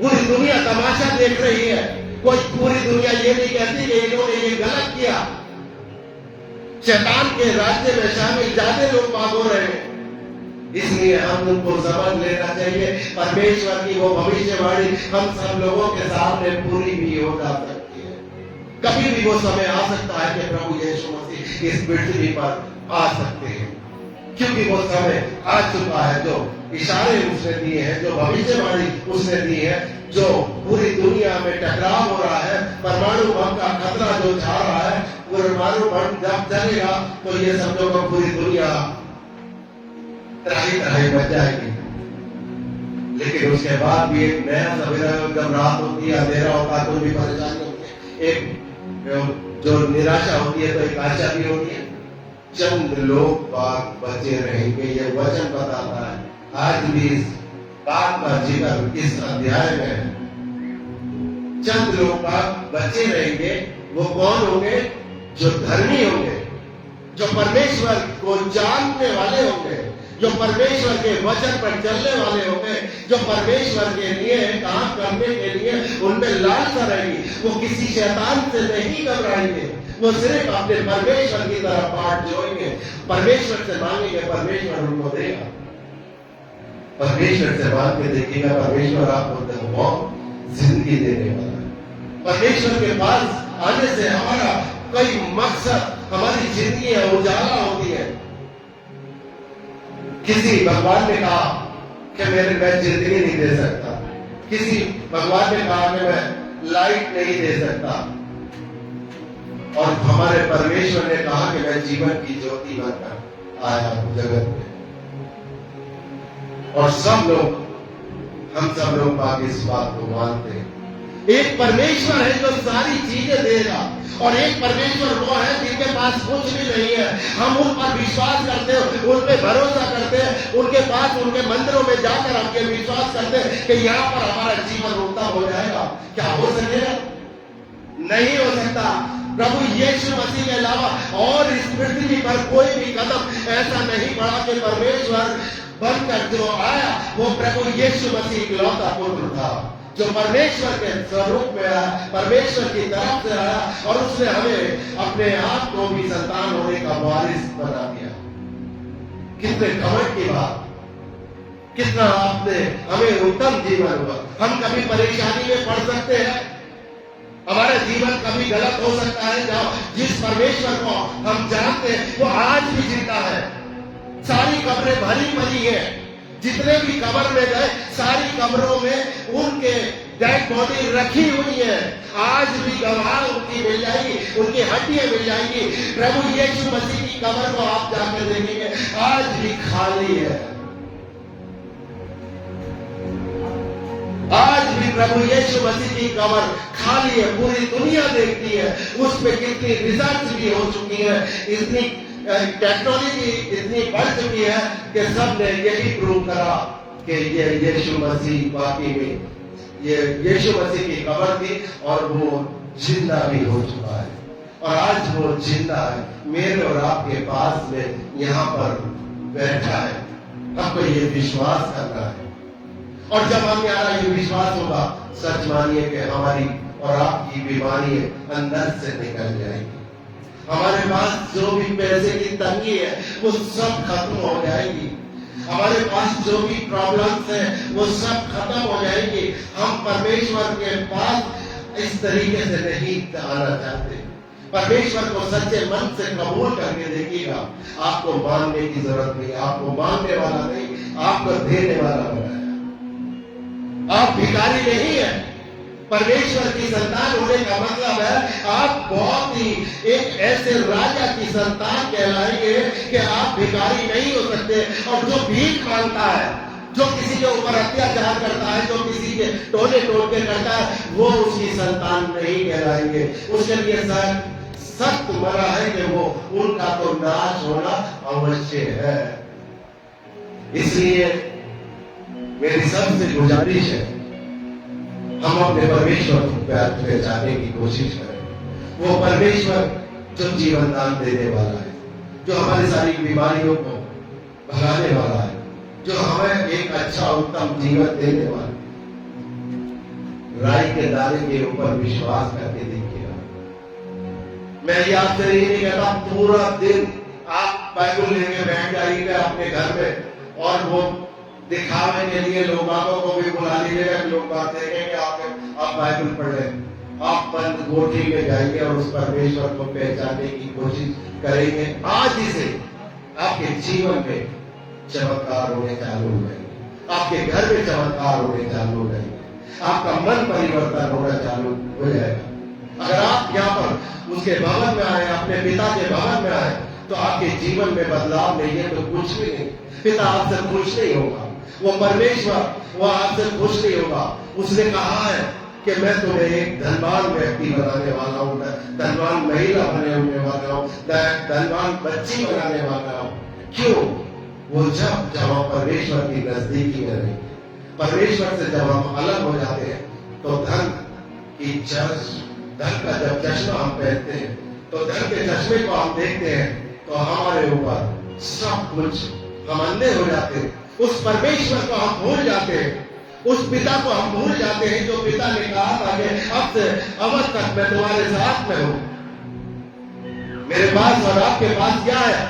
पूरी दुनिया तमाशा देख रही है। कोई पूरी दुनिया ये नहीं कहती कि इन्होंने ये गलत किया। शैतान के राज्य में शामिल ज्यादा लोग बाग हो रहे हैं। इसलिए हम उनको समझ लेना चाहिए, परमेश्वर की वो भविष्यवाणी हम सब लोगों के सामने पूरी भी हो जा सकती है। कभी भी वो समय आ सकता है कि प्रभु यीशु मसीह इस पृथ्वी पर आ सकते हैं, क्योंकि वो समय आ चुका है। जो इशारे उसने दिए हैं, जो भविष्यवाणी उसने दी है, जो पूरी दुनिया में टकराव हो रहा है, परमाणु बम का खतरा जो जा रहा है, परमाणु बम जब चलेगा तो ये समझो कि पूरी दुनिया त्राही त्राही बच जाएगी। लेकिन उसके बाद भी एक नया सवेरा, जब रात होती है, अंधेरा होता है, कोई भी परेशानी होती है, एक जो निराशा होती है तो एक आशा भी होती है। चंद लोग बाग बचे रहेंगे, ये वचन बताता है। आज भी इस बात का जिक्र इस अध्याय में है। चंद लोग बाग बचे रहेंगे। वो कौन होंगे? जो धर्मी होंगे, जो परमेश्वर को जानने वाले होंगे, जो परमेश्वर के वचन पर चलने वाले होंगे, जो परमेश्वर के लिए काम करने के लिए उनमें लालसा रहेगी। वो किसी शैतान से नहीं घबराएंगे, वो सिर्फ अपने परमेश्वर की तरफ बाट जोड़ेंगे, परमेश्वर से मांगेंगे, परमेश्वर उनको देगा। परमेश्वर से मांग के देखिएगा, परमेश्वर आपको बहुत जिंदगी देने वाला है। परमेश्वर के पास आने से हमारा कई मकसद, हमारी जिंदगी उजाला होती है। किसी भगवान ने कहा कि मैं जिंदगी नहीं दे सकता, किसी भगवान ने कहा कि मैं लाइट नहीं दे सकता, और हमारे परमेश्वर ने कहा कि मैं जीवन की ज्योति बनकर आया हूं जगत में। और सब लोग, हम सब लोग बाकी इस बात को मानते हैं। एक परमेश्वर है जो सारी चीजें देगा, और एक परमेश्वर वो है जिनके पास कुछ भी नहीं है। हम उन पर विश्वास करते हैं, उन पे भरोसा करते हैं, उनके पास, उनके मंदिरों में जाकर हम ये विश्वास करते हैं कि यहाँ पर हमारा जीवन उत्तम हो जाएगा। क्या हो सकेगा? नहीं हो सकता। प्रभु यीशु मसीह के अलावा और इस पृथ्वी पर कोई भी कदम ऐसा नहीं बढ़ा कि परमेश्वर बनकर जो आया वो प्रभु यीशु मसीह इकलौता पुत्र था, जो परमेश्वर के स्वरूप में आया, परमेश्वर की तरफ से आया, और उसने हमें अपने आप को भी संतान होने का वारिस बना दिया। कितने घमंड की बात, कितना आपने हमें उत्तम जीवन हुआ। हम कभी परेशानी में पड़ सकते हैं, हमारा जीवन कभी गलत हो सकता है। जिस परमेश्वर को हम जानते हैं वो आज भी जिंदा है। सारी कब्रें भरी पड़ी है, जितने भी कब्र में गए सारी कब्रों में उनके डेड बॉडी रखी हुई है। आज भी गवाह उनकी मिल जाएगी, उनकी हड्डियां मिल जाएंगी। प्रभु यीशु मसीह की कब्र को आप जाकर देखेंगे, आज भी खाली है। आज भी प्रभु यीशु मसीह की कब्र खाली है। पूरी दुनिया देखती है, उस पर कितनी रिसर्च भी हो चुकी है, इतनी टेक्नोलॉजी इतनी बढ़ चुकी है कि सब ने यही प्रूव करा कि ये यीशु मसीह वाकई में ये यीशु मसीह की कब्र थी और वो जिंदा भी हो चुका है। और आज वो जिंदा है, मेरे और आपके पास में यहाँ पर बैठा है। आपको ये विश्वास करना है, और जब हम यहाँ ये विश्वास होगा, सच मानिए कि हमारी और आपकी बीमारी अंदर से निकल जाएगी। हमारे पास जो भी पैसे की तंगी है वो सब खत्म हो जाएगी। हमारे पास जो भी प्रॉब्लम्स है वो सब खत्म हो जाएगी। हम परमेश्वर के पास इस तरीके से नहीं आना चाहते। परमेश्वर को सच्चे मन से कबूल करके देखिएगा, आपको मानने की जरूरत नहीं, आपको मानने वाला नहीं, आपको देने वाला बनाया। आप भिखारी नहीं है। परमेश्वर की संतान होने का मतलब है आप बहुत ही एक ऐसे राजा की संतान कहलाएंगे कि आप भिखारी नहीं हो सकते। और जो भीख मांगता है, जो किसी के ऊपर अत्याचार करता है, जो किसी के टोले टोटके करता है, वो उसकी संतान नहीं कहलाएंगे। उसके लिए सख्त मना है कि वो उनका तो नाश होना अवश्य है। इसलिए मेरी सबसे गुजारिश है, हम अपने परमेश्वर को पहचानने की कोशिश करें। वो परमेश्वर जो जीवन दान देने वाला है, जो हमारी सारी बीमारियों को भगाने वाला है, जो हमें एक अच्छा उत्तम जीवन देने वाला है। राई के दाने के ऊपर विश्वास करके देखिएगा। मैं ये आपसे ये नहीं कहता पूरा दिन आप बाइबल लेके बैठ जाइएगा अपने घर में और वो दिखावे के लिए लोगों को भी बुला लीजिएगा कि लोग बात देखेंगे आप बाइबल पढ़ रहे हैं। आप बंद कोठरी में जाएंगे और उस परमेश्वर को पहचानने की कोशिश करेंगे। आज ही से आपके जीवन में चमत्कार होने चालू हो जाएंगे, आपके घर में चमत्कार होने चालू हो जाएंगे, आपका मन परिवर्तन होना चालू हो जाएगा। अगर आप यहाँ पर उसके भवन में आए, अपने पिता के भवन में आए, तो आपके जीवन में बदलाव नहीं है तो कुछ भी नहीं। पिता आपसे खुश नहीं होगा, वो परमेश्वर वो आपसे खुश नहीं होगा। उसने कहा है कि मैं तुम्हें एक धनवान व्यक्ति बनाने वाला हूँ, धनवान महिला होने वाला हूँ, धनवान बच्ची बनाने वाला हूँ। क्यों? वो जब हम परमेश्वर की नजदीकी में रहेंगे, परमेश्वर से जब हम अलग हो जाते हैं, तो धन का जब चश्मा हम पहनते हैं, तो धन के चश्मे को हम देखते हैं, तो हमारे ऊपर सब कुछ हम अंधे हो जाते हैं। उस परमेश्वर को हम भूल जाते हैं, उस पिता को हम भूल जाते हैं जो पिता ने कहा था कि अब से अवध तक मैं तुम्हारे साथ में हूं। मेरे पास और आपके पास क्या है?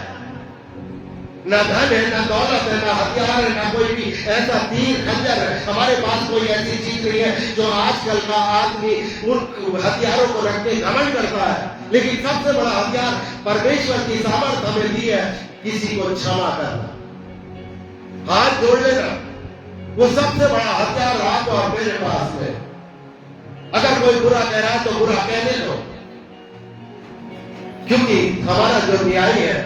ना धन है, ना दौलत है, ना हथियार है, ना कोई भी ऐसा तीर खंजर है। हमारे पास कोई ऐसी चीज नहीं है जो आजकल का आदमी उन हथियारों को रख के घमंड करता है। लेकिन सबसे बड़ा हथियार परमेश्वर की सामर्थ हमें दी है, किसी को क्षमा करना, हाथ जोड़ लेना। वो सबसे बड़ा हथियार आप और मेरे पास में। अगर कोई बुरा कह रहा है तो बुरा कहने दो, क्योंकि हमारा जो न्याय है,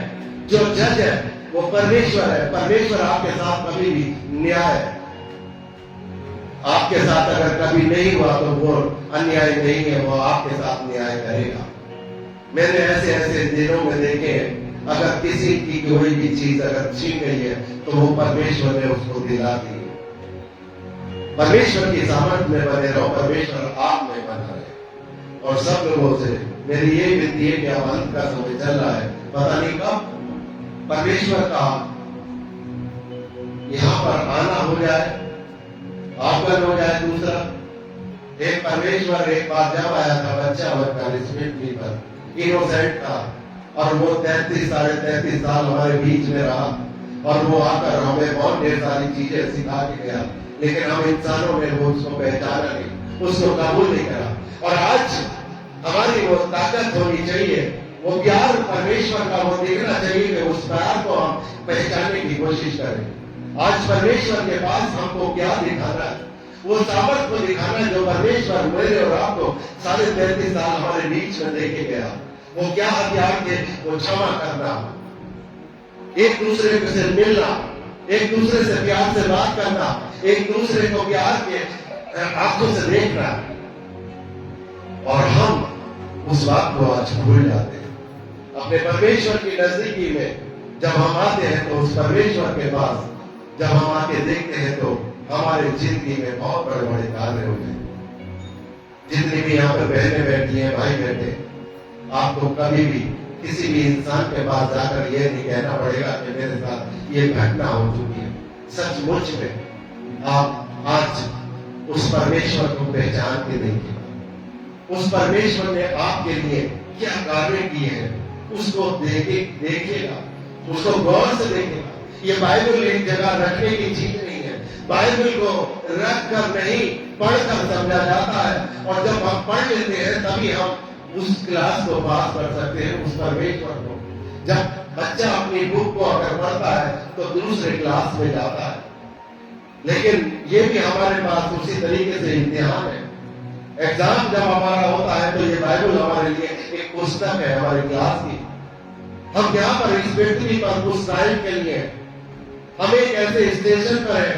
जो जज है, वो परमेश्वर है। परमेश्वर आपके साथ कभी भी न्याय, आपके साथ अगर कभी नहीं हुआ तो वो अन्याय नहीं है, वो आपके साथ न्याय करेगा। मैंने ऐसे ऐसे दिनों में देखे हैं, अगर किसी की कोई भी चीज अगर छीन गई है तो वो परमेश्वर ने उसको दिला दी। परमेश्वर की सामर्थ में बने रहो, परमेश्वर आप में बना रहे। और सब लोगों से मेरी ये विनती है कि अब अंत का समय चल रहा है, पता नहीं कब परमेश्वर का यहां पर आना हो जाए, आगमन हो जाए। दूसरा, एक परमेश्वर एक बार जब आया था, बच्चा बनकर इस पृथ्वी पर, इनोसेंट था, और वो 33 साढ़े 33 साल हमारे बीच में रहा, और वो आकर हमें बहुत ढेर सारी चीजें सिखा के गया। लेकिन हम इंसानों ने वो उसको पहचाना नहीं, उसको कबूल नहीं करा। और आज हमारी वो ताकत होनी चाहिए, वो प्यार परमेश्वर का वो देखना चाहिए कि उस प्यार को हम पहचानने की कोशिश करें। आज परमेश्वर के पास हमको क्या दिखाना है, वो सामर्थ को दिखाना जो परमेश्वर मेरे और आपको साढ़े 33 साल हमारे बीच में देके गया। वो क्या हथियार थे? वो क्षमा करना, एक दूसरे से मिलना, एक दूसरे से प्यार से बात करना, एक दूसरे को प्यार के आंखों से देखना। और हम उस बात को आज भूल जाते हैं। अपने परमेश्वर की नजदीकी में जब हम आते हैं, तो उस परमेश्वर के पास जब हम आके देखते हैं, तो हमारे जिंदगी में बहुत बड़े बड़े कार्य होते हैं। जितनी भी यहाँ पर बहनें बैठी हैं, भाई बैठे, आपको कभी भी किसी भी इंसान के पास जाकर यह नहीं कहना पड़ेगा कि मेरे साथ ये घटना हो चुकी है। सचमुच में आप आज उस परमेश्वर को पहचान के देखिए, उस परमेश्वर ने आपके लिए क्या कार्य किए हैं, उसको देखिएगा, उसको गौर से देखिएगा। ये बाइबल एक जगह रखने की चीज नहीं है, बाइबल को रख कर नहीं, पढ़कर समझा जाता है। और जब हम पढ़ लेते हैं, तभी हम उस क्लास को पास कर सकते हैं, उस परमेश्वर को। जब बच्चा अपनी बुक को अगर पढ़ता है, तो दूसरे क्लास में जाता है। लेकिन ये भी हमारे पास उसी तरीके से इम्तिहान है। एग्जाम जब हमारा होता है, तो ये बाइबल हमारे लिए एक पुस्तक है, हमारी क्लास की। हम यहाँ पर इस पृथ्वी पर उस टाइम के लिए हम एक ऐसे स्टेशन पर है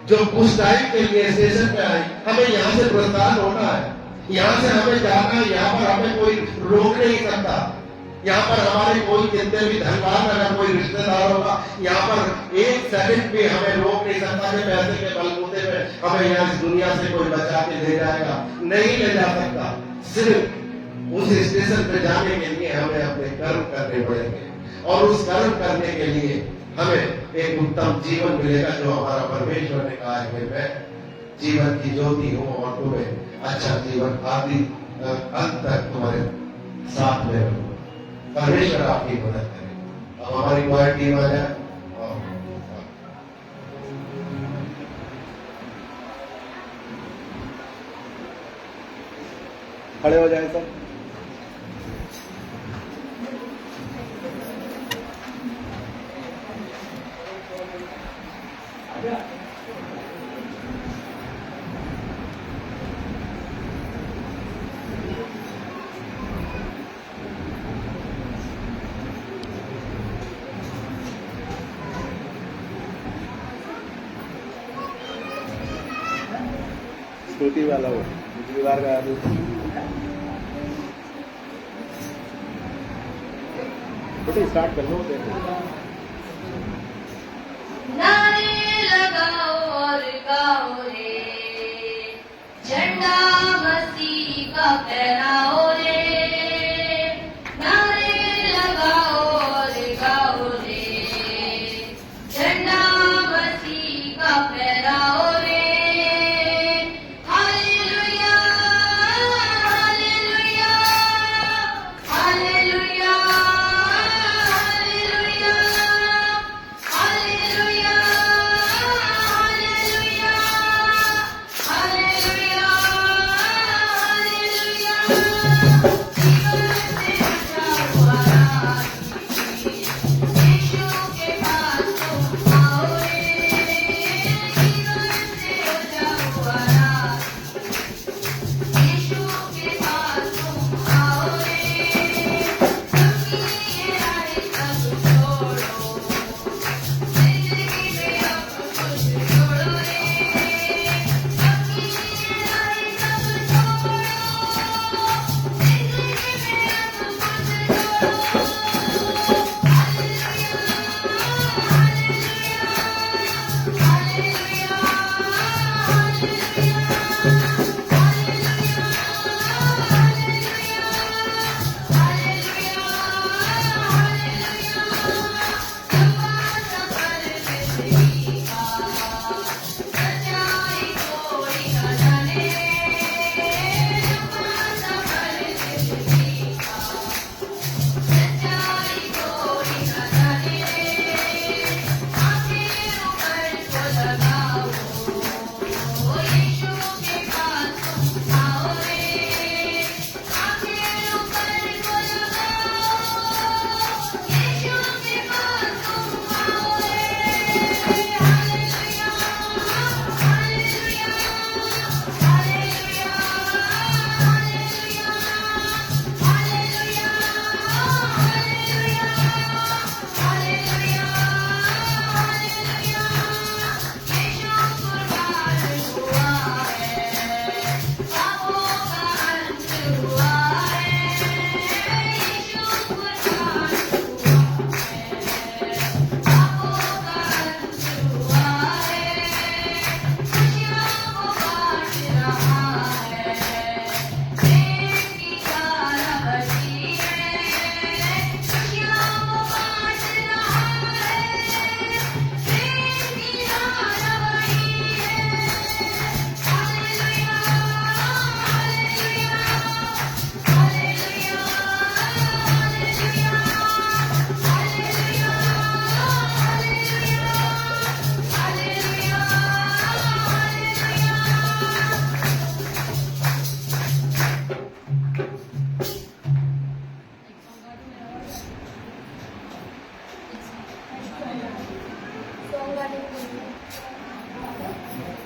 जो कुछ टाइम के लिए स्टेशन पे आए। हमें यहाँ से प्रस्थान होना है, यहाँ से हमें जाना है, यहाँ पर हमें कोई रोक नहीं सकता। यहाँ पर हमारे कोई कितने भी धनवान अगर कोई रिश्तेदार होगा, यहाँ पर एक सेकंड भी हमें रोक नहीं सकता कि पैसे के बलबूते में हमें यहाँ इस दुनिया से कोई बचा के ले जाएगा, नहीं ले जा सकता। सिर्फ उस स्टेशन पे जाने के लिए हमें अपने कर्म करने पड़ेंगे और उस कर्म करने के लिए हमें एक उत्तम जीवन मिलेगा, जो हमारा परमेश्वर ने कहा है कि मैं जीवन की ज्योति हूँ और तुम्हें अच्छा जीवन आदि अंत तक तुम्हारे साथ में रहूंगा। परमेश्वर आपकी मदद करे। अब हमारी क्वायर टीम आ जाए। खड़े हो जाए सर। स्कूटी वाला हो, पिछली बार का आदमी। बेटे स्टार्ट कर लो। नारे लगाओ और गाओ रे, झंडा मसीह का फहराओ रे। नारे लगाओ और गाओ रे, झंडा मसीह का फहराओ रे।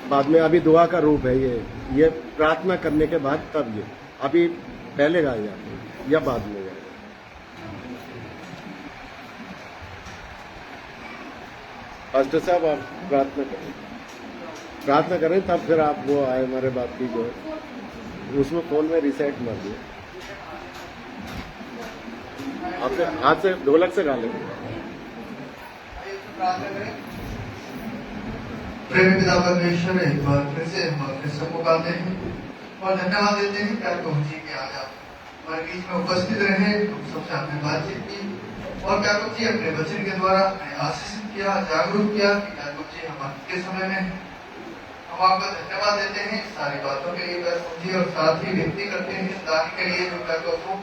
बाद में अभी दुआ का रूप है ये प्रार्थना करने के बाद तब ये अभी पहले गाया जाता है या बाद में गाया। पास्टर साहब आप प्रार्थना करें तब फिर आप वो आए हमारे बात की जो उसमें फोन में रिसेट मार दिया। आपसे हाथ से ढोलक से गा लेंगे। प्रेम पिता परमेश्वर एक बार फिर से हम अपने सबको गाते हैं और धन्यवाद देते हैं प्यार को जी के आज आप हमारे बीच में उपस्थित रहे, हम सबसे आपने बातचीत की और प्यार जी अपने वचन के द्वारा हमें आशीषित किया, जागरूक किया कि प्यार जी हम अंत के समय में हम आपका धन्यवाद देते हैं सारी बातों के लिए प्यार जी, और साथ ही विनती करते हैं इस दान के लिए जो प्यार को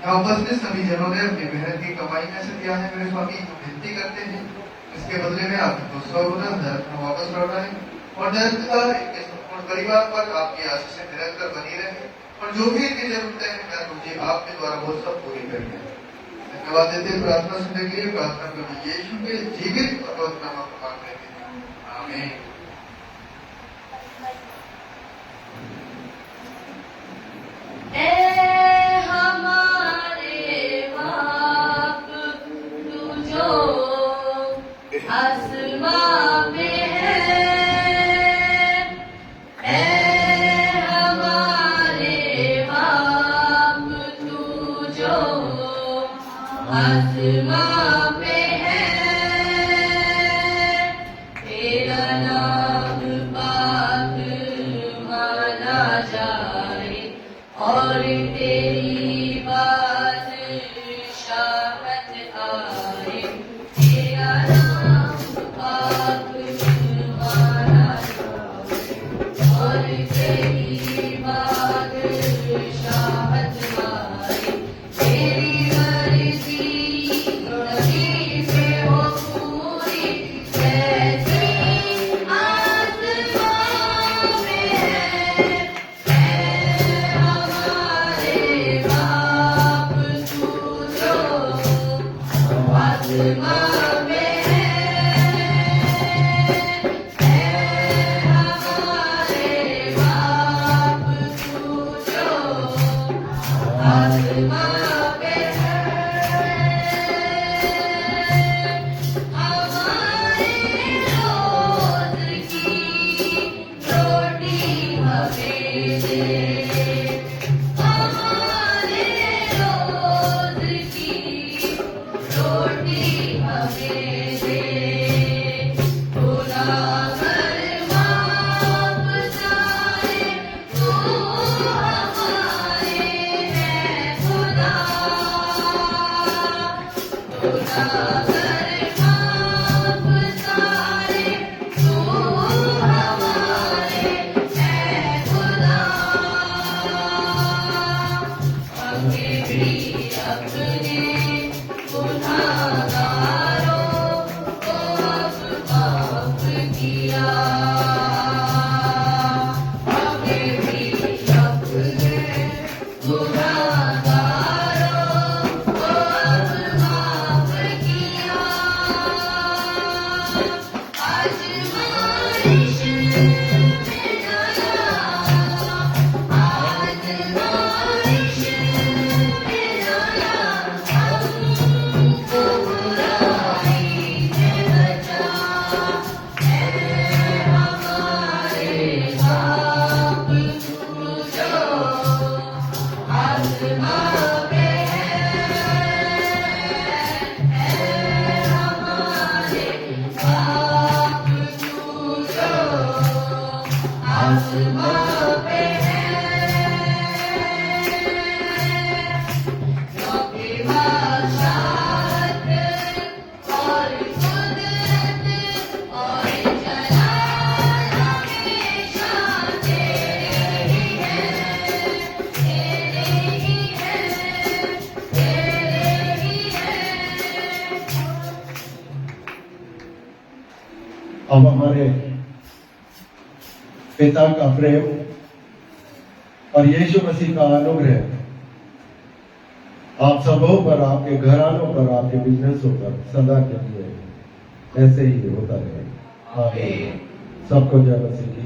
यहाँ उपस्थित सभी जनों ने अपनी मेहनत की कमाई में से दिया है मेरे स्वामी, जो विनती करते हैं इसके बदले में आप 200 गुना वापस लौटा है और दयालुता इनके संपूर्ण परिवार पर आपकी आशीष निरंतर बनी रहे और जो भी इनकी जरूरतें हैं मैं मुझे आपके द्वारा वो सब पूरी करेंगे। धन्यवाद देते प्रार्थना सुनने के लिए प्रार्थना प्रभु यीशु के जीवित और पवित्र नाम में मांगते हैं, आमीन। आसमां में हमारे बाप तू जो आसमां में है, तेरा नाम पाक माना जाए और तेरी बात शाहत आए, तेरा अब हमारे पिता का प्रेम और यीशु मसीह का अनुग्रह आप सबों पर, आपके घरानों पर, आपके बिजनेसों पर सदा के लिए ऐसे ही होता रहे। सबको जय मसीह की